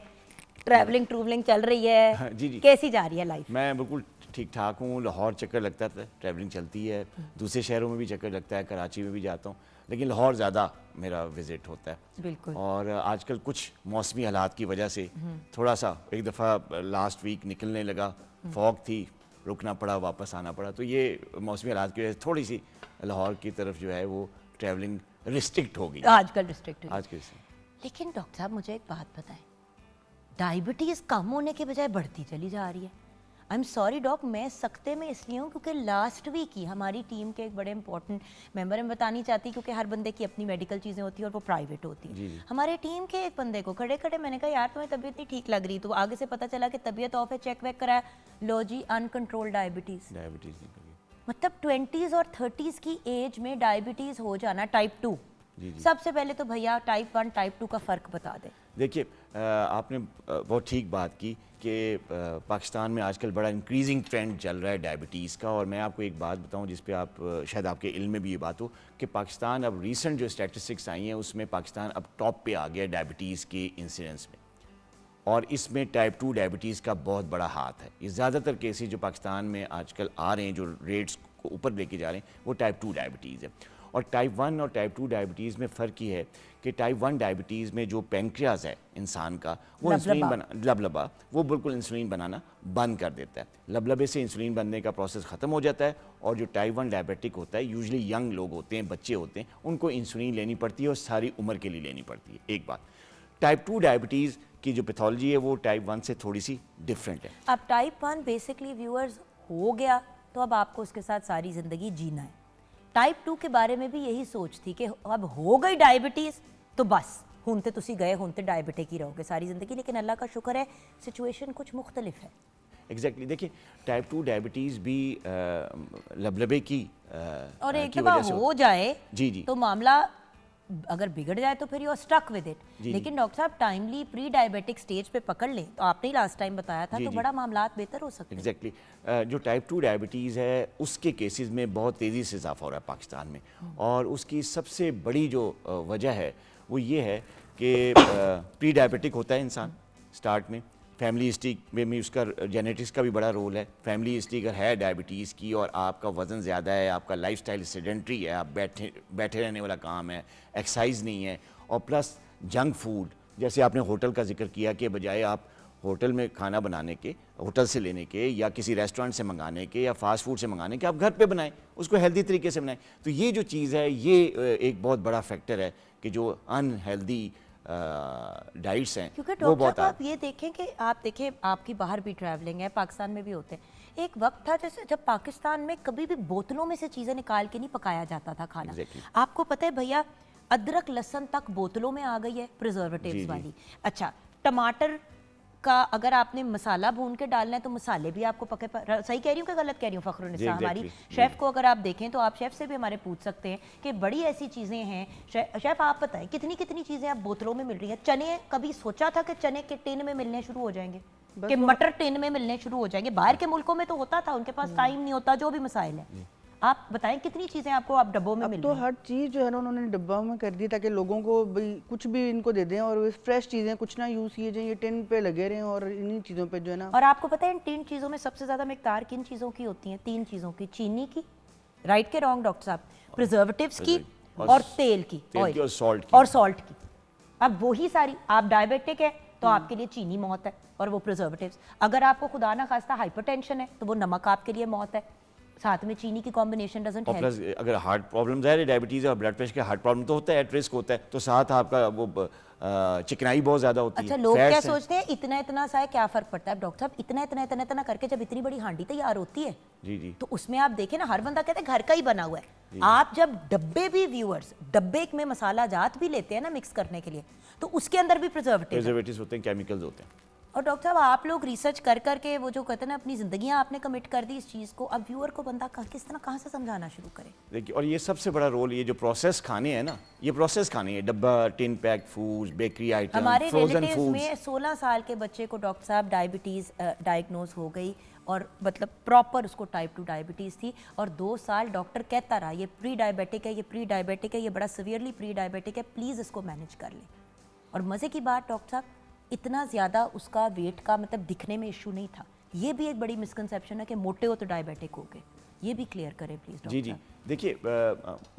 ट्रैवलिंग ट्रूवलिंग चल रही है? हाँ, जी जी, कैसी जा रही है लाइफ? मैं बिल्कुल ठीक ठाक हूँ। लाहौर चक्कर लगता था, ट्रैवलिंग चलती है, दूसरे शहरों में भी चक्कर लगता है, कराची में भी जाता हूँ, लेकिन लाहौर ज़्यादा मेरा विज़िट होता है। बिल्कुल। और आजकल कुछ मौसमी हालात की वजह से थोड़ा सा एक दफ़ा लास्ट वीक निकलने लगा, फॉग थी, रुकना पड़ा, वापस आना पड़ा। तो ये मौसमी हालात की वजह से थोड़ी सी लाहौर की तरफ जो है वो ट्रैवलिंग रिस्ट्रिक्ट हो गई आजकल रिस्ट्रिक्ट आज के। लेकिन डॉक्टर साहब मुझे एक बात बताएं, डायबिटीज़ कम होने के बजाय बढ़ती चली जा रही है। आई एम सॉरी डॉक, मैं सख्ते में इसलिए हूँ क्योंकि लास्ट वीक ही हमारी टीम के एक बड़े इंपॉर्टेंट मेंबर, मैं बतानी चाहती क्योंकि हर बंदे की अपनी मेडिकल चीज़ें होती हैं और वो प्राइवेट होती हैं। हमारे टीम के एक बंदे को खड़े खड़े मैंने कहा यार तुम्हें तबीयत नहीं ठीक लग रही, तो आगे से पता चला कि तबीयत ऑफ है, चेक वेक कराया, लो जी अनकंट्रोल्ड डायबिटीज़। मतलब 20s और 30s की एज में डायबिटीज़ हो जाना, टाइप 2। सबसे पहले तो भैया टाइप 1 टाइप 2 का फ़र्क बता दें। देखिए, आपने बहुत ठीक बात की कि पाकिस्तान में आजकल बड़ा इंक्रीजिंग ट्रेंड चल रहा है डायबिटीज़ का। और मैं आपको एक बात बताऊं जिस पे आप शायद आपके इल्म में भी ये बात हो कि पाकिस्तान अब रीसेंट जो स्टैटिस्टिक्स आई हैं उसमें पाकिस्तान अब टॉप पे आ गया डायबिटीज़ के इंसिडेंस में, और इसमें टाइप 2 डायबिटीज़ का बहुत बड़ा हाथ है। ये ज़्यादातर केसेस जो पाकिस्तान में आजकल आ रहे हैं, जो रेट्स को ऊपर लेके जा रहे हैं, वो टाइप 2 डायबिटीज़ है। और टाइप 1 और टाइप 2 डायबिटीज़ में फ़र्क ये है कि टाइप 1 डायबिटीज़ में जो पैंक्रियाज है इंसान का, वो इंसुलिन लबलबा वो बिल्कुल इंसुलिन बनाना बंद कर देता है। लबलबे से इंसुलिन बनने का प्रोसेस ख़त्म हो जाता है। और जो टाइप 1 डायबिटिक होता है, यूजुअली यंग लोग होते हैं, बच्चे होते हैं, उनको इंसुलिन लेनी पड़ती है और सारी उम्र के लिए लेनी पड़ती है। एक बात, टाइप 2 डायबिटीज़ की जो पैथोलॉजी है वो टाइप 1 से थोड़ी सी डिफरेंट है। अब टाइप 1 बेसिकली व्यूअर्स हो गया तो अब आपको उसके साथ सारी ज़िंदगी जीना है। टाइप 2 के बारे में भी यही सोच थी कि अब हो गई डायबिटीज़ तो बस हुन ते तुसी गए, हुन ते डायबिटिक ही रहोगे सारी ज़िंदगी। लेकिन अल्लाह का शुक्र है सिचुएशन कुछ मुख्तलिफ है। एग्जैक्टली देखिए, टाइप 2 डायबिटीज़ भी लबलबे की और एक दफ़ा हो जाए जी जी तो मामला अगर बिगड़ जाए तो फिर you are stuck with it. लेकिन डॉक्टर साहब टाइमली प्री डायबिटिक स्टेज पे पकड़ लें, तो आपने ही लास्ट टाइम बताया था, तो बड़ा मामलात बेहतर हो सकते हैं। एग्जैक्टली जो टाइप 2 डायबिटीज़ है उसके केसेस में बहुत तेज़ी से इजाफा हो रहा है पाकिस्तान में। और उसकी सबसे बड़ी जो वजह है वो ये है कि प्री डायबिटिक होता है इंसान स्टार्ट में, फैमिली हिस्ट्री में भी उसका जेनेटिक्स का भी बड़ा रोल है। फैमिली हिस्ट्री अगर है डायबिटीज़ की और आपका वज़न ज़्यादा है, आपका लाइफस्टाइल सेडेंट्री है, आप बैठे रहने वाला काम है, एक्सरसाइज नहीं है, और प्लस जंक फूड, जैसे आपने होटल का जिक्र किया कि बजाय आप होटल में खाना बनाने के, होटल से लेने के या किसी रेस्टोरेंट से मंगाने के या फास्ट फूड से मंगाने के, आप घर पे बनाएं, उसको हेल्दी तरीके से बनाएं। तो ये जो चीज़ है ये एक बहुत बड़ा फैक्टर है कि जो अनहेल्दी डाइट्स हैं क्योंकि वो डॉक्टर बहुत साहब आप ये देखें कि आप देखें आपकी बाहर भी ट्रैवलिंग है, पाकिस्तान में भी होते हैं। एक वक्त था जैसे जब पाकिस्तान में कभी भी बोतलों में से चीज़ें निकाल के नहीं पकाया जाता था खाना। Exactly. आपको पता है भैया, अदरक लहसुन तक बोतलों में आ गई है, प्रिजर्वेटिव्स जी। वाली। अच्छा, टमाटर का अगर आपने मसाला भून के डालना है तो मसाले भी आपको पके सही कह रही हूँ कि गलत कह रही हूँ फखरुन्निसा? जी, हमारी exactly. शेफ़ को अगर आप देखें तो आप शेफ़ से भी हमारे पूछ सकते हैं कि बड़ी ऐसी चीज़ें हैं। शेफ़ आप बताएं कितनी कितनी चीज़ें आप बोतलों में मिल रही हैं। चने, कभी सोचा था कि चने के टिन में मिलने शुरू हो जाएंगे, कि मटर टिन में मिलने शुरू हो जाएंगे? बाहर के मुल्कों में तो होता था, उनके पास टाइम नहीं होता, जो भी मसाइल है। आप बताएं कितनी चीज़ें आपको आप डब्बों में मिल तो रही हैं? हर चीज़ जो है ना उन्होंने डब्बा में कर दी ताकि लोगों को भाई कुछ भी इनको दे दें और फ्रेश चीज़ें कुछ ना यूज़ किए जाएं, ये टिन पे लगे रहें और इन्हीं चीज़ों पे जो है ना। और आपको पता है इन 3 चीज़ों में सबसे ज़्यादा मिकदार किन चीज़ों की होती है? 3 चीज़ों की, चीनी की, राइट के रॉन्ग डॉक्टर साहब, प्रिजर्वेटिव्स की और तेल की, ऑयल और सॉल्ट की। और सॉल्ट की। अब वही सारी, आप डायबिटिक है तो आपके लिए चीनी मौत है और वो प्रिजर्वेटिव्स। अगर आपको खुदा ना खास्ता हाइपरटेंशन है तो वो नमक आपके लिए मौत है। साथ में चीनी की कॉम्बिनेशन डजंट और हेल्प। प्लस अगर हार्ट प्रॉब्लम है, डायबिटीज़ और ब्लड प्रेशर का हार्ट प्रॉब्लम तो होता है, एट रिस्क होता है, तो साथ आपका वो चिकनाई बहुत ज़्यादा होती है। अच्छा, लोग क्या fats हैं। सोचते हैं इतना इतना सा है, क्या फर्क पड़ता है? डॉक्टर साहब इतना इतना इतना इतना करके जब इतनी बड़ी हांडी तैयार होती है जी जी। तो उसमें आप देखें ना, हर बंदा कहता है घर का ही बना हुआ है। आप जब डब्बे भी, व्यूअर्स, डब्बे में मसाला जात भी लेते हैं ना मिक्स करने के लिए, तो उसके अंदर भी प्रिजर्वेटिव है। प्रिजर्वेटिव्स होते हैं, केमिकल्स होते हैं। और डॉक्टर साहब आप लोग रिसर्च कर करके वो जो कहते हैं ना अपनी जिंदगियां आपने कमिट कर दी इस चीज़ को, अब व्यूअर को बंदा किस तरह कहाँ से समझाना शुरू करे? देखिए, और ये सबसे बड़ा रोल, ये जो प्रोसेस खाने हैं ना, ये प्रोसेस खाने हैं, डब्बा, tin pack foods, bakery item, हमारे फ्रोजन रिलेटिव्स फूड्स। में 16 साल के बच्चे को डॉक्टर साहब डायबिटीज़ डायग्नोज हो गई, और मतलब प्रॉपर उसको टाइप 2 डायबिटीज़ थी, और 2 साल डॉक्टर कहता रहा ये प्री डायबिटिक है, ये प्री डायबिटिक है, ये बड़ा सीवियरली प्री डायबिटिक है, प्लीज़ इसको मैनेज कर ले। और मज़े की बात डॉक्टर साहब, इतना ज़्यादा उसका वेट का मतलब दिखने में इशू नहीं था। ये भी एक बड़ी मिसकंसेप्शन है कि मोटे हो तो डायबिटिक हो गए। ये भी क्लियर करें प्लीज़ डॉक्टर जी जी। साहब। देखिए,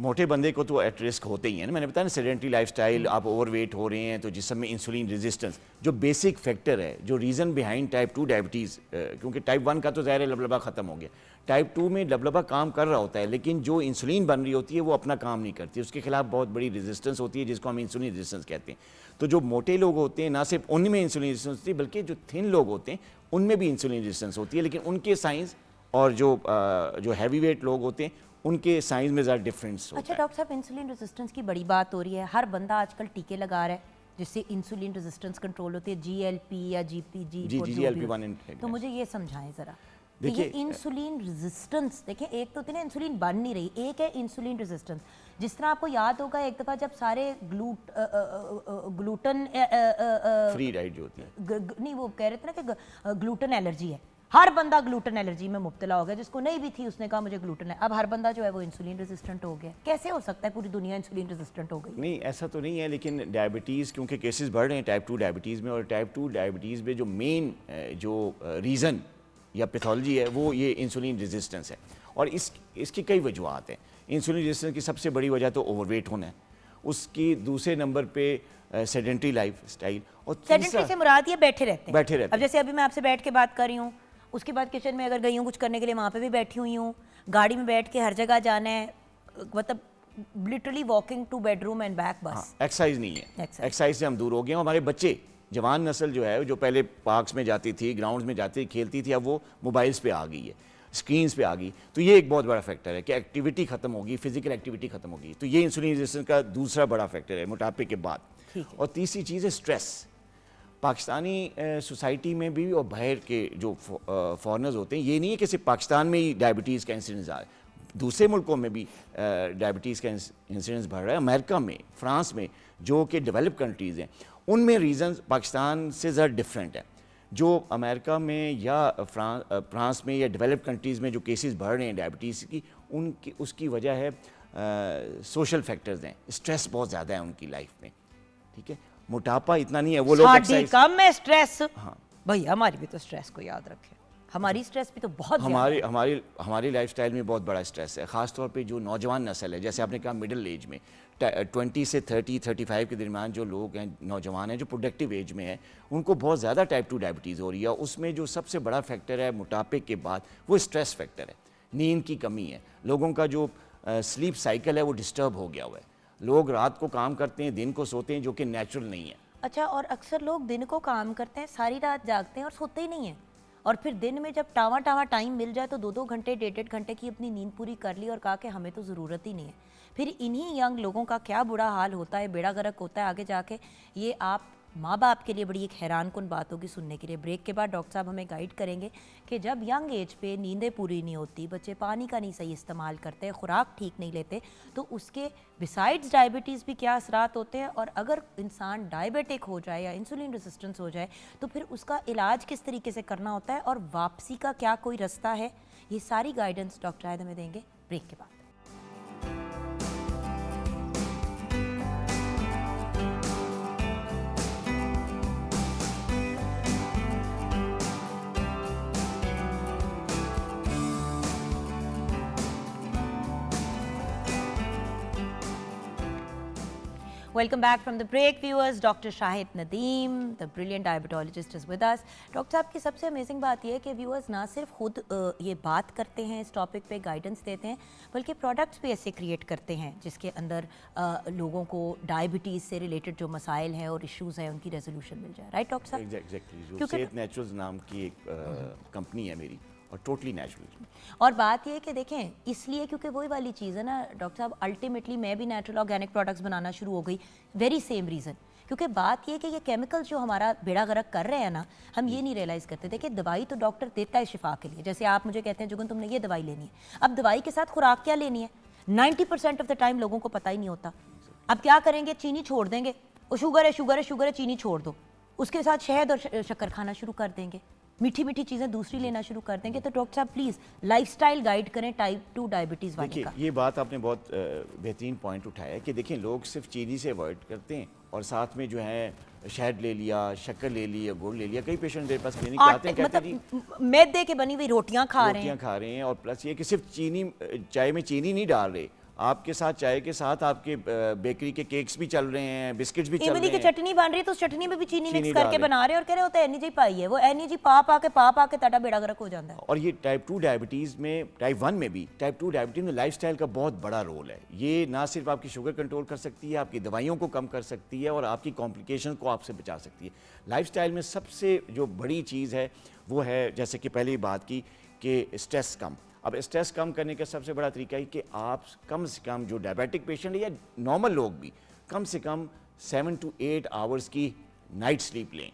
मोटे बंदे को तो एट रिस्क होते ही हैं ना, मैंने बताया ना, सेडेंटरी लाइफस्टाइल, आप ओवरवेट हो रहे हैं तो जिसम में इंसुलिन रेजिस्टेंस जो बेसिक फैक्टर है, जो रीज़न बिहाइंड टाइप 2 डायबिटीज़, क्योंकि टाइप 1 का तो ज़ाहिर है लबलबा ख़त्म हो गया, टाइप 2 में लबलबा काम कर रहा होता है, लेकिन जो इंसुलिन बन रही होती है वो अपना काम नहीं करती, उसके खिलाफ बहुत बड़ी रेजिस्टेंस होती है जिसको हम इंसुलिन रेजिस्टेंस कहते हैं। तो जो मोटे लोग होते हैं ना सिर्फ उनमें इंसुलिन रेजिस्टेंस होती है, बल्कि जो थिन लोग होते हैं उनमें भी इंसुलिन रेजिस्टेंस होती है, लेकिन उनके साइंस और जो हैवी वेट लोग होते हैं उनके साइंस में ज़्यादा डिफरेंस होता अच्छा है। डॉक्टर साहब, इंसुलिन रेजिस्टेंस की बड़ी बात हो रही है, हर बंदा आजकल टीके लगा रहा है जिससे इंसुलिन रेजिस्टेंस कंट्रोल होती है, GLP या GPG। जी, GLP-1 inhibitor। तो मुझे ये समझाएं ज़रा, देखिए, ये इंसुलिन रेजिस्टेंस, देखिए एक तो होती है ना इंसुलिन बन नहीं रही, एक है इंसुलिन रेजिस्टेंस। जिस तरह आपको याद होगा एक दफ़ा जब सारे ग्लूटन फ्री डाइट जो होती है, नहीं वो कह रहे थे ना कि ग्लूटन एलर्जी है, हर बंदा ग्लूटन एलर्जी में मुब्तला हो गया, जिसको नहीं भी थी उसने कहा मुझे ग्लूटन है। अब हर बंदा जो है वो इंसुलिन रेजिस्टेंट हो गया। कैसे हो सकता है पूरी दुनिया इंसुलिन रेजिस्टेंट हो गई? नहीं ऐसा तो नहीं है, लेकिन डायबिटीज़ क्योंकि केसेस बढ़ रहे हैं टाइप 2 डायबिटीज़ में, और टाइप 2 डायबिटीज़ में जो मेन जो रीज़न या पैथोलॉजी है वो ये इंसुलिन रेजिस्टेंस है। और इसकी कई वजूहत हैं। इंसुलिन रेजिस्टेंस की सबसे बड़ी वजह तो ओवरवेट होना है, उसकी दूसरे नंबर पे सेडेंटरी लाइफ स्टाइल, और सेडेंटरी से मुराद ये बैठे रहते हैं। बैठे रहते अब जैसे अभी मैं आपसे बैठ के बात कर रही हूँ, उसके बाद किचन में अगर गई हूँ कुछ करने के लिए, वहाँ पे भी बैठी हुई हूँ, गाड़ी में बैठ के हर जगह जाना है, मतलब literally walking two bedroom and back बस। एक्सरसाइज नहीं है, एक्सरसाइज से हम दूर हो गए हैं। हमारे बच्चे, जवान नस्ल जो है, जो पहले पार्क्स में जाती थी, ग्राउंड्स में जाती थी, खेलती थी, अब वो मोबाइल्स पे आ गई है, स्क्रीन्स पे आ गई। तो ये एक बहुत बड़ा फैक्टर है कि एक्टिविटी खत्म होगी, फिजिकल एक्टिविटी खत्म होगी। तो ये इंसुलिन रेजिस्टेंस का दूसरा बड़ा फैक्टर है मोटापे के बाद। और तीसरी चीज़ है स्ट्रेस। पाकिस्तानी सोसाइटी में भी और बाहर के जो फॉरेनर्स होते हैं, ये नहीं है कि सिर्फ पाकिस्तान में ही डायबिटीज़ का इंसिडेंस आ रहा है, दूसरे मुल्कों में भी डायबिटीज़ का इंसिडेंस बढ़ रहा है। अमेरिका में, फ्रांस में, जो कि डेवलप कंट्रीज़ हैं, उनमें रीज़न्स पाकिस्तान से ज़रा डिफरेंट है। जो अमेरिका में या फ्रांस में या डेवलप कंट्रीज़ में जो केसेस बढ़ रहे हैं डायबिटीज़ की, उनकी उसकी वजह है सोशल फैक्टर्स हैं, स्ट्रेस बहुत ज़्यादा है उनकी लाइफ में, ठीक है। मोटापा इतना नहीं है, वो लोग एक्सरसाइज कम है स्ट्रेस। हाँ भैया, हमारी भी तो स्ट्रेस को याद रखें, हमारी स्ट्रेस भी तो बहुत हमारी लाइफस्टाइल में बहुत बड़ा स्ट्रेस है, ख़ासतौर पे जो नौजवान नस्ल है। जैसे आपने कहा मिडिल एज में 20 से 30-35 के दरमियान जो लोग हैं, नौजवान हैं, जो प्रोडक्टिव एज में हैं, उनको बहुत ज़्यादा टाइप 2 डायबिटीज़ हो रही है। उसमें जो सबसे बड़ा फैक्टर है मोटापे के बाद, वो स्ट्रेस फैक्टर है, नींद की कमी है, लोगों का जो स्लीप साइकिल है वो डिस्टर्ब हो गया हुआ है। लोग रात को काम करते हैं, दिन को सोते हैं, जो कि नेचुरल नहीं है। अच्छा, और अक्सर लोग दिन को काम करते हैं, सारी रात जागते हैं और सोते ही नहीं हैं, और फिर दिन में जब टावा टावा टाइम मिल जाए तो 2-2 घंटे 1.5 घंटे की अपनी नींद पूरी कर ली और कहा कि हमें तो ज़रूरत ही नहीं है। फिर इन्हीं यंग लोगों का क्या बुरा हाल होता है, बेड़ा गर्क होता है आगे जाके। ये आप माँ बाप के लिए बड़ी एक हैरान कुन बात होगी सुनने के लिए। ब्रेक के बाद डॉक्टर साहब हमें गाइड करेंगे कि जब यंग एज पे नींदें पूरी नहीं होती, बच्चे पानी का नहीं सही इस्तेमाल करते, खुराक ठीक नहीं लेते, तो उसके बिसाइड्स डायबिटीज़ भी क्या असरात होते हैं, और अगर इंसान डायबिटिक हो जाए या इंसुलिन रेजिस्टेंस हो जाए तो फिर उसका इलाज किस तरीके से करना होता है और वापसी का क्या कोई रास्ता है। ये सारी गाइडेंस डॉक्टर शाहिद हमें देंगे ब्रेक के बाद। Welcome back from the break, viewers. Dr. Shahid Nadeem, the brilliant diabetologist, is with us. Doctor साहब की सबसे अमेजिंग बात यह है कि व्यूअर्स ना सिर्फ खुद ये बात करते हैं, इस टॉपिक पे गाइडेंस देते हैं, बल्कि प्रोडक्ट्स भी ऐसे क्रिएट करते हैं जिसके अंदर लोगों को डायबिटीज़ से रिलेटेड जो मसाइल हैं और इश्यूज़ हैं उनकी रेजोल्यूशन मिल जाए। राइट डॉक्टर साहब? एग्जैक्टली। जो सेहत नेचुरल्स नाम की एक कंपनी है मेरी, और टोटली नेचुरल। और बात ये है कि देखें, इसलिए क्योंकि वही वाली चीज़ है ना डॉक्टर साहब, अल्टीमेटली मैं भी नेचुरल ऑर्गेनिक प्रोडक्ट्स बनाना शुरू हो गई, वेरी सेम रीज़न। क्योंकि बात ये है कि ये केमिकल्स जो हमारा बेड़ा गर्क कर रहे हैं ना, हम ये नहीं रियलाइज़ करते। देखिए, दवाई तो डॉक्टर देता है शिफा के लिए। जैसे आप मुझे कहते हैं जुगन तुमने ये दवाई लेनी है, अब दवाई के साथ खुराक क्या लेनी है 90% ऑफ द टाइम लोगों को पता ही नहीं होता। अब क्या करेंगे, चीनी छोड़ देंगे, वो शुगर है शुगर है शुगर है, चीनी छोड़ दो, उसके साथ शहद और शक्कर खाना शुरू कर देंगे, मीठी मीठी चीज़ें दूसरी लेना शुरू कर देंगे। तो डॉक्टर साहब प्लीज़ लाइफस्टाइल गाइड करें टाइप 2 डायबिटीज़ वाले का। ये बात आपने बहुत बेहतरीन पॉइंट उठाया है कि देखिए, लोग सिर्फ चीनी से अवॉइड करते हैं और साथ में जो है शहद ले लिया, शक्कर ले ली, गुड़ ले लिया। कई पेशेंट मेरे पास क्लिनिक आते हैं, कहते हैं मतलब मैदे के बनी हुई रोटियां खा रहे हैं, और प्लस ये कि सिर्फ चीनी, चाय में चीनी नहीं डाल रहे, आपके साथ चाय के साथ आपके बेकरी के केक्स भी चल रहे हैं, बिस्किट्स भी चल रहे इमली की हैं, चटनी बन रही है तो उस चटनी में भी चीनी मिक्स करके डाल बना रहे हैं और कह रहे होते हैं एनर्जी पाई है, वो एनर्जी पाप आके ताटा बेड़ा गर्क हो जाता है। और ये टाइप 2 डायबिटीज़ में, टाइप 1 में भी, टाइप 2 डायबिटीज़ में लाइफस्टाइल का बहुत बड़ा रोल है। ये ना सिर्फ आपकी शुगर कंट्रोल कर सकती है, आपकी दवाइयों को कम कर सकती है और आपकी कॉम्प्लिकेशन को आपसे बचा सकती है। लाइफस्टाइल में सबसे जो बड़ी चीज़ है वो है, जैसे कि पहले ही बात की, कि स्ट्रेस कम। अब स्ट्रेस कम करने का सबसे बड़ा तरीका है कि आप कम से कम, जो डायबिटिक पेशेंट है या नॉर्मल लोग भी, कम से कम 7 to 8 आवर्स की नाइट स्लीप लें,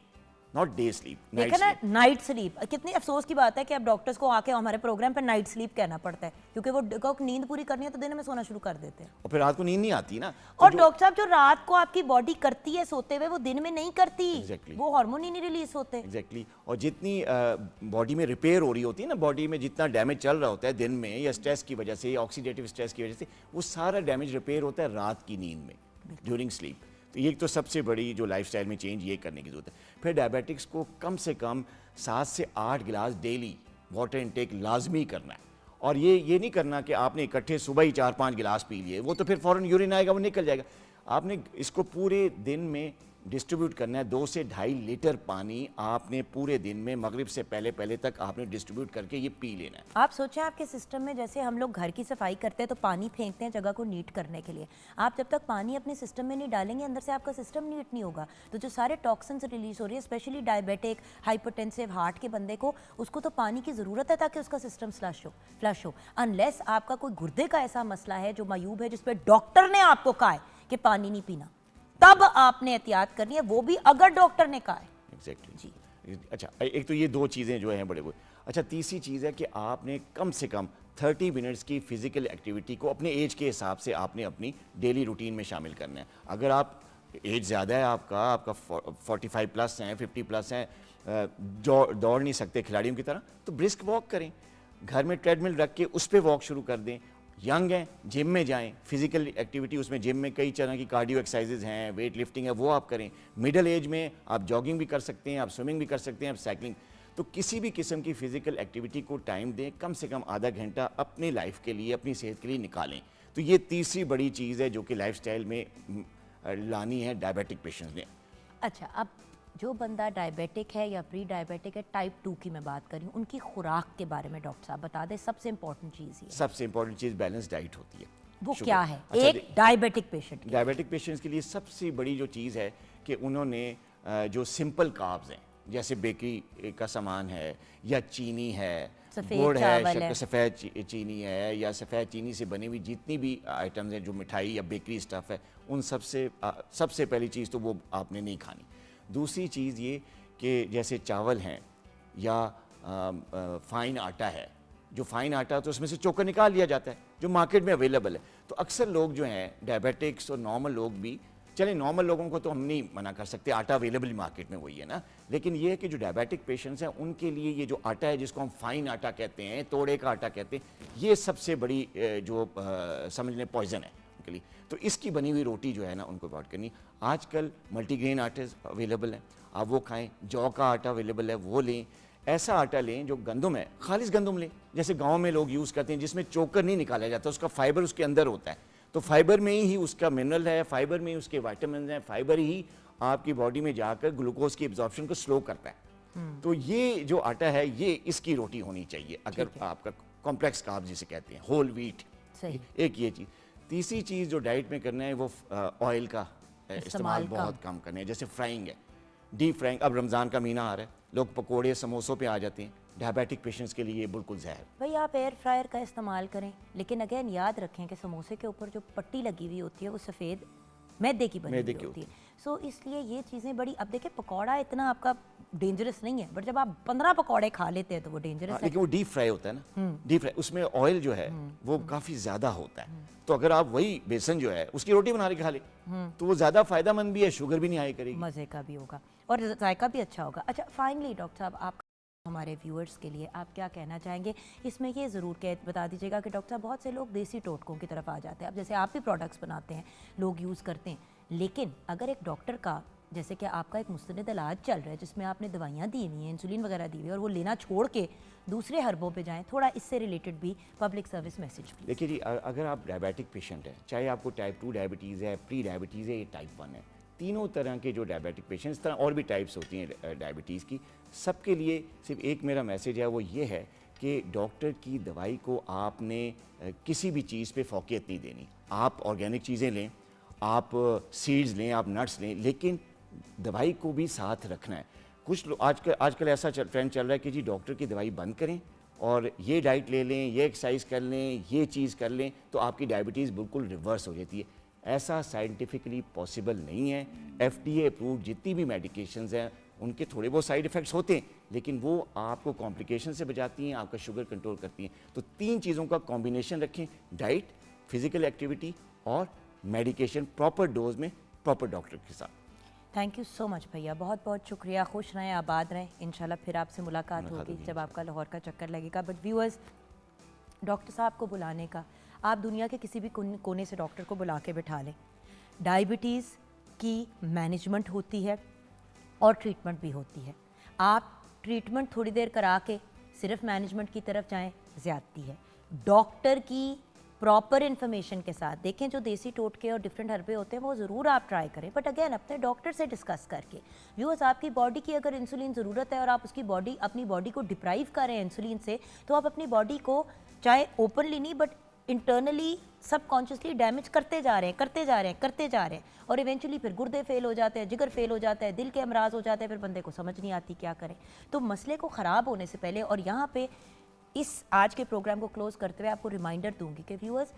नॉट डे स्लीप, नाइट देखा ना, स्लीप। Night sleep. कितनी अफसोस की बात है कि अब डॉक्टर्स को आके हमारे प्रोग्राम पे नाइट स्लीप कहना पड़ता है, क्योंकि वो नींद पूरी करनी है तो दिन में सोना शुरू कर देते हैं। और फिर रात को नींद नहीं आती ना। तो और डॉक्टर साहब, जो रात को आपकी बॉडी करती है सोते हुए, वो दिन में नहीं करती। Exactly. वो हार्मोन ही नहीं रिलीज होते। एग्जैक्टली। और जितनी बॉडी में रिपेयर हो रही होती है ना, बॉडी में जितना डैमेज चल रहा होता है दिन में या स्ट्रेस की वजह से, ऑक्सीडेटिव स्ट्रेस की वजह से, वो सारा डैमेज रिपेयर होता है रात की नींद में, ड्यूरिंग स्लीप। तो ये तो सबसे बड़ी जो लाइफस्टाइल में चेंज ये करने की जरूरत है। फिर डायबिटिक्स को कम से कम 7 से 8 गिलास डेली वाटर इनटेक लाजमी करना है। और ये नहीं करना कि आपने इकट्ठे सुबह ही 4-5 गिलास पी लिए, वो तो फिर फ़ौरन यूरिन आएगा, वो निकल जाएगा। आपने इसको पूरे दिन में डिस्ट्रीब्यूट करना है। 2 से 2.5 लीटर पानी आपने पूरे दिन में मगरिब से पहले तक आपने डिस्ट्रीब्यूट करके ये पी लेना है। आप सोचें, आपके सिस्टम में जैसे हम लोग घर की सफाई करते हैं तो पानी फेंकते हैं जगह को नीट करने के लिए, आप जब तक पानी अपने सिस्टम में नहीं डालेंगे, अंदर से आपका सिस्टम नीट नहीं होगा। तो जो सारे टॉक्सिन्स रिलीज हो रही है, स्पेशली डायबिटिक, हाइपरटेंसिव हार्ट के बंदे को, उसको तो पानी की ज़रूरत है ताकि उसका सिस्टम फ्लश हो। अनलेस आपका कोई गुर्दे का ऐसा मसला है जो मायूब है, जिस पर डॉक्टर ने आपको कहा है कि पानी नहीं पीना, तब आपने एहतियात करनी है, वो भी अगर डॉक्टर ने कहा है। एग्जैक्टली जी। अच्छा, एक तो ये 2 चीज़ें जो हैं बड़े। अच्छा, तीसरी चीज़ है कि आपने कम से कम 30 मिनट्स की फिजिकल एक्टिविटी को अपने एज के हिसाब से आपने अपनी डेली रूटीन में शामिल करना है। अगर आप एज ज़्यादा है, आपका 45 प्लस हैं, 50 प्लस हैं, दौड़ नहीं सकते खिलाड़ियों की तरह, तो ब्रिस्क वॉक करें, घर में ट्रेडमिल रख के उस पर वॉक शुरू कर दें। यंग हैं, जिम में जाएं, फिजिकल एक्टिविटी, उसमें जिम में कई तरह की कार्डियो एक्सरसाइजेज हैं, वेट लिफ्टिंग है, वो आप करें। मिडिल एज में आप जॉगिंग भी कर सकते हैं, आप स्विमिंग भी कर सकते हैं, आप साइकिलिंग। तो किसी भी किस्म की फिजिकल एक्टिविटी को टाइम दें, कम से कम आधा घंटा अपनी लाइफ के लिए, अपनी सेहत के लिए निकालें। तो ये तीसरी बड़ी चीज़ है जो कि लाइफस्टाइल में लानी है डायबिटिक पेशेंट्स ने। अच्छा, अब जो बंदा डायबिटिक है या प्री डायबिटिक है, टाइप 2 की मैं बात कर रही हूँ, उनकी खुराक के बारे में डॉक्टर साहब बता दें। सबसे इंपॉर्टेंट चीज़ ये, सबसे इंपॉर्टेंट चीज़ बैलेंस डाइट होती है। वो शुगर। क्या है अच्छा, एक डायबिटिक पेशेंट? डायबिटिक पेशेंट्स के लिए सबसे बड़ी जो चीज़ है कि उन्होंने जो सिंपल कार्ब्स हैं, जैसे बेकरी का सामान है या चीनी है, सफ़ेद गुड़ है, चावल है। सफ़ेद चीनी है या सफ़ेद चीनी से बनी हुई जितनी भी आइटम्स हैं, जो मिठाई या बेकरी स्टफ़ है, उन सबसे पहली चीज़ तो वो आपने नहीं खानी। दूसरी चीज़ ये कि जैसे चावल हैं या फ़ाइन आटा है, जो फ़ाइन आटा तो उसमें से चोकर निकाल लिया जाता है जो मार्केट में अवेलेबल है। तो अक्सर लोग जो हैं डायबिटिक्स और नॉर्मल लोग भी, चले नॉर्मल लोगों को तो हम नहीं मना कर सकते, आटा अवेलेबल मार्केट में वही है ना, लेकिन ये है कि जो डायबिटिक पेशेंट्स हैं उनके लिए ये जो आटा है जिसको हम फाइन आटा कहते हैं, तोड़े का आटा कहते हैं, ये सबसे बड़ी समझ लें पॉइजन है उनके लिए। तो इसकी बनी हुई रोटी जो है ना उनको अवॉइड करनी। आजकल मल्टीग्रेन आटे अवेलेबल हैं, आप वो खाएं, जौ का आटा अवेलेबल है वो लें, ऐसा आटा लें जो गंदम है, खालिस गंदम लें, जैसे गांव में लोग यूज़ करते हैं जिसमें चोकर नहीं निकाला जाता, उसका फाइबर उसके अंदर होता है। तो फाइबर में ही उसका मिनरल है, फाइबर में ही उसके विटामिन हैं, फाइबर ही आपकी बॉडी में जाकर ग्लूकोज की एब्जॉर्प्शन को स्लो करता है। तो ये जो आटा है ये इसकी रोटी होनी चाहिए, अगर आपका कॉम्प्लेक्स कार्ब जिसे कहते हैं, होल व्हीट। सही। एक ये चीज़। तीसरी चीज़ जो डाइट में करना है वो ऑयल का इस्तेमाल बहुत कम करना है, जैसे फ्राइंग है, डीप फ्राइंग। अब रमज़ान का महीना आ रहा है, लोग पकोड़े समोसों पे आ जाते हैं, डायबिटिक पेशेंट्स के लिए ये बिल्कुल जहर। भाई आप एयर फ्रायर का इस्तेमाल करें, लेकिन अगेन याद रखें कि समोसे के ऊपर जो पट्टी लगी हुई होती है वो सफ़ेद मैदे की बनी हुई होती है। सो इसलिए ये चीज़ें बड़ी, अब देखिए पकौड़ा इतना आपका डेंजरस नहीं है, बट जब आप 15 पकौड़े खा लेते हैं तो वो डेंजरस है। लेकिन वो डीप फ्राई होता है ना, डीप फ्राई, उसमें ऑयल जो है वो काफ़ी ज़्यादा होता है। तो अगर आप वही बेसन जो है उसकी रोटी बना के खा ले तो वो ज़्यादा फ़ायदेमंद भी है, शुगर भी नहीं आए करेगी, मज़े का भी होगा और जायका भी अच्छा होगा। अच्छा, फाइनली डॉक्टर साहब, आप हमारे व्यूअर्स के लिए आप क्या कहना चाहेंगे? इसमें ये ज़रूर बता दीजिएगा कि डॉक्टर साहब बहुत से लोग देसी टोटकों की तरफ आ जाते हैं। अब जैसे आप भी प्रोडक्ट्स बनाते हैं, लोग यूज़ करते हैं, लेकिन अगर एक डॉक्टर का, जैसे कि आपका एक मुस्तनद इलाज चल रहा है जिसमें आपने दवाइयाँ दी हुई हैं, इंसुलिन वगैरह दी हुई है, और वो लेना छोड़ के दूसरे हर्बों पे जाएं, थोड़ा इससे रिलेटेड भी पब्लिक सर्विस मैसेज प्लीज। देखिए जी, अगर आप डायबिटिक पेशेंट हैं, चाहे आपको टाइप 2 डायबिटीज़ है, प्री डायबिटीज़ है, ये टाइप 1 है, तीनों तरह के जो डायबिटिक पेशेंट्स, तरह और भी टाइप्स होती हैं डायबिटीज़ की, सबके लिए सिर्फ एक मेरा मैसेज है, वो ये है कि डॉक्टर की दवाई को आपने किसी भी चीज़ पे फौकियत नहीं देनी। आप ऑर्गेनिक चीज़ें लें, आप सीड्स लें, आप नट्स लें, लेकिन दवाई को भी साथ रखना है। कुछ लोग आजकल ऐसा ट्रेंड चल रहा है कि जी डॉक्टर की दवाई बंद करें और ये डाइट ले लें, ये एक्सरसाइज कर लें, ये चीज़ कर लें तो आपकी डायबिटीज़ बिल्कुल रिवर्स हो जाती है। ऐसा साइंटिफिकली पॉसिबल नहीं है। FDA अप्रूव जितनी भी मेडिकेशंस हैं उनके थोड़े बहुत साइड इफ़ेक्ट्स होते हैं, लेकिन वो आपको कॉम्प्लिकेशन से बचाती हैं, आपका शुगर कंट्रोल करती हैं। तो 3 चीज़ों का कॉम्बिनेशन रखें, डाइट, फिजिकल एक्टिविटी और मेडिकेशन, प्रॉपर डोज में, प्रॉपर डॉक्टर के साथ। थैंक यू सो मच भैया, बहुत बहुत शुक्रिया। खुश रहें, आबाद रहें, इंशाल्लाह फिर आपसे मुलाकात होगी जब आपका लाहौर का चक्कर लगेगा। बट व्यूअर्स, डॉक्टर साहब को बुलाने का, आप दुनिया के किसी भी कोने से डॉक्टर को बुला के बिठा लें, डायबिटीज़ की मैनेजमेंट होती है और ट्रीटमेंट भी होती है। आप ट्रीटमेंट थोड़ी देर करा के सिर्फ मैनेजमेंट की तरफ जाएं, ज़्यादती है। डॉक्टर की प्रॉपर इन्फॉर्मेशन के साथ देखें, जो देसी टोटके और डिफरेंट हर्बे होते हैं वो ज़रूर आप ट्राई करें, बट अगेन अपने डॉक्टर से डिस्कस करके। व्यूअर्स, आपकी बॉडी की अगर इंसुलिन ज़रूरत है और आप उसकी अपनी बॉडी को डिप्राइव कर रहे हैं इंसुलिन से, तो आप अपनी बॉडी को चाहे ओपनली नहीं बट इंटरनली सबकॉन्शियसली डैमेज करते जा रहे हैं और इवेंचुअली फिर गुर्दे फेल हो जाते हैं, जिगर फेल हो जाता है, दिल के अमराज हो जाते हैं, फिर बंदे को समझ नहीं आती क्या करें। तो मसले को ख़राब होने से पहले, और यहाँ पे इस आज के प्रोग्राम को क्लोज करते हुए आपको रिमाइंडर दूंगी कि व्यूअर्स,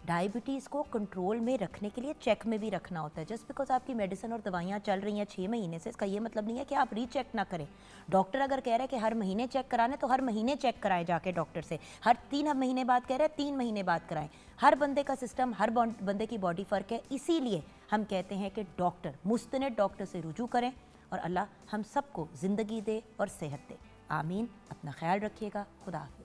डायबिटीज़ को कंट्रोल में रखने के लिए चेक में भी रखना होता है। जस्ट बिकॉज आपकी मेडिसिन और दवाइयाँ चल रही हैं 6 महीने से, इसका ये मतलब नहीं है कि आप रीचेक ना करें। डॉक्टर अगर कह रहा है कि हर महीने चेक कराने, तो हर महीने चेक कराएं जाके डॉक्टर से। हर 3 महीने बाद कह रहे हैं 3 महीने बाद कराएं। हर बंदे का सिस्टम, हर बंदे की बॉडी फ़र्क है, इसीलिए हम कहते हैं कि डॉक्टर, मुस्तनद डॉक्टर से रुजू करें और अल्लाह हम सबको ज़िंदगी दे और सेहत दे। आमीन। अपना ख्याल रखिएगा। खुदा हाफ़िज़।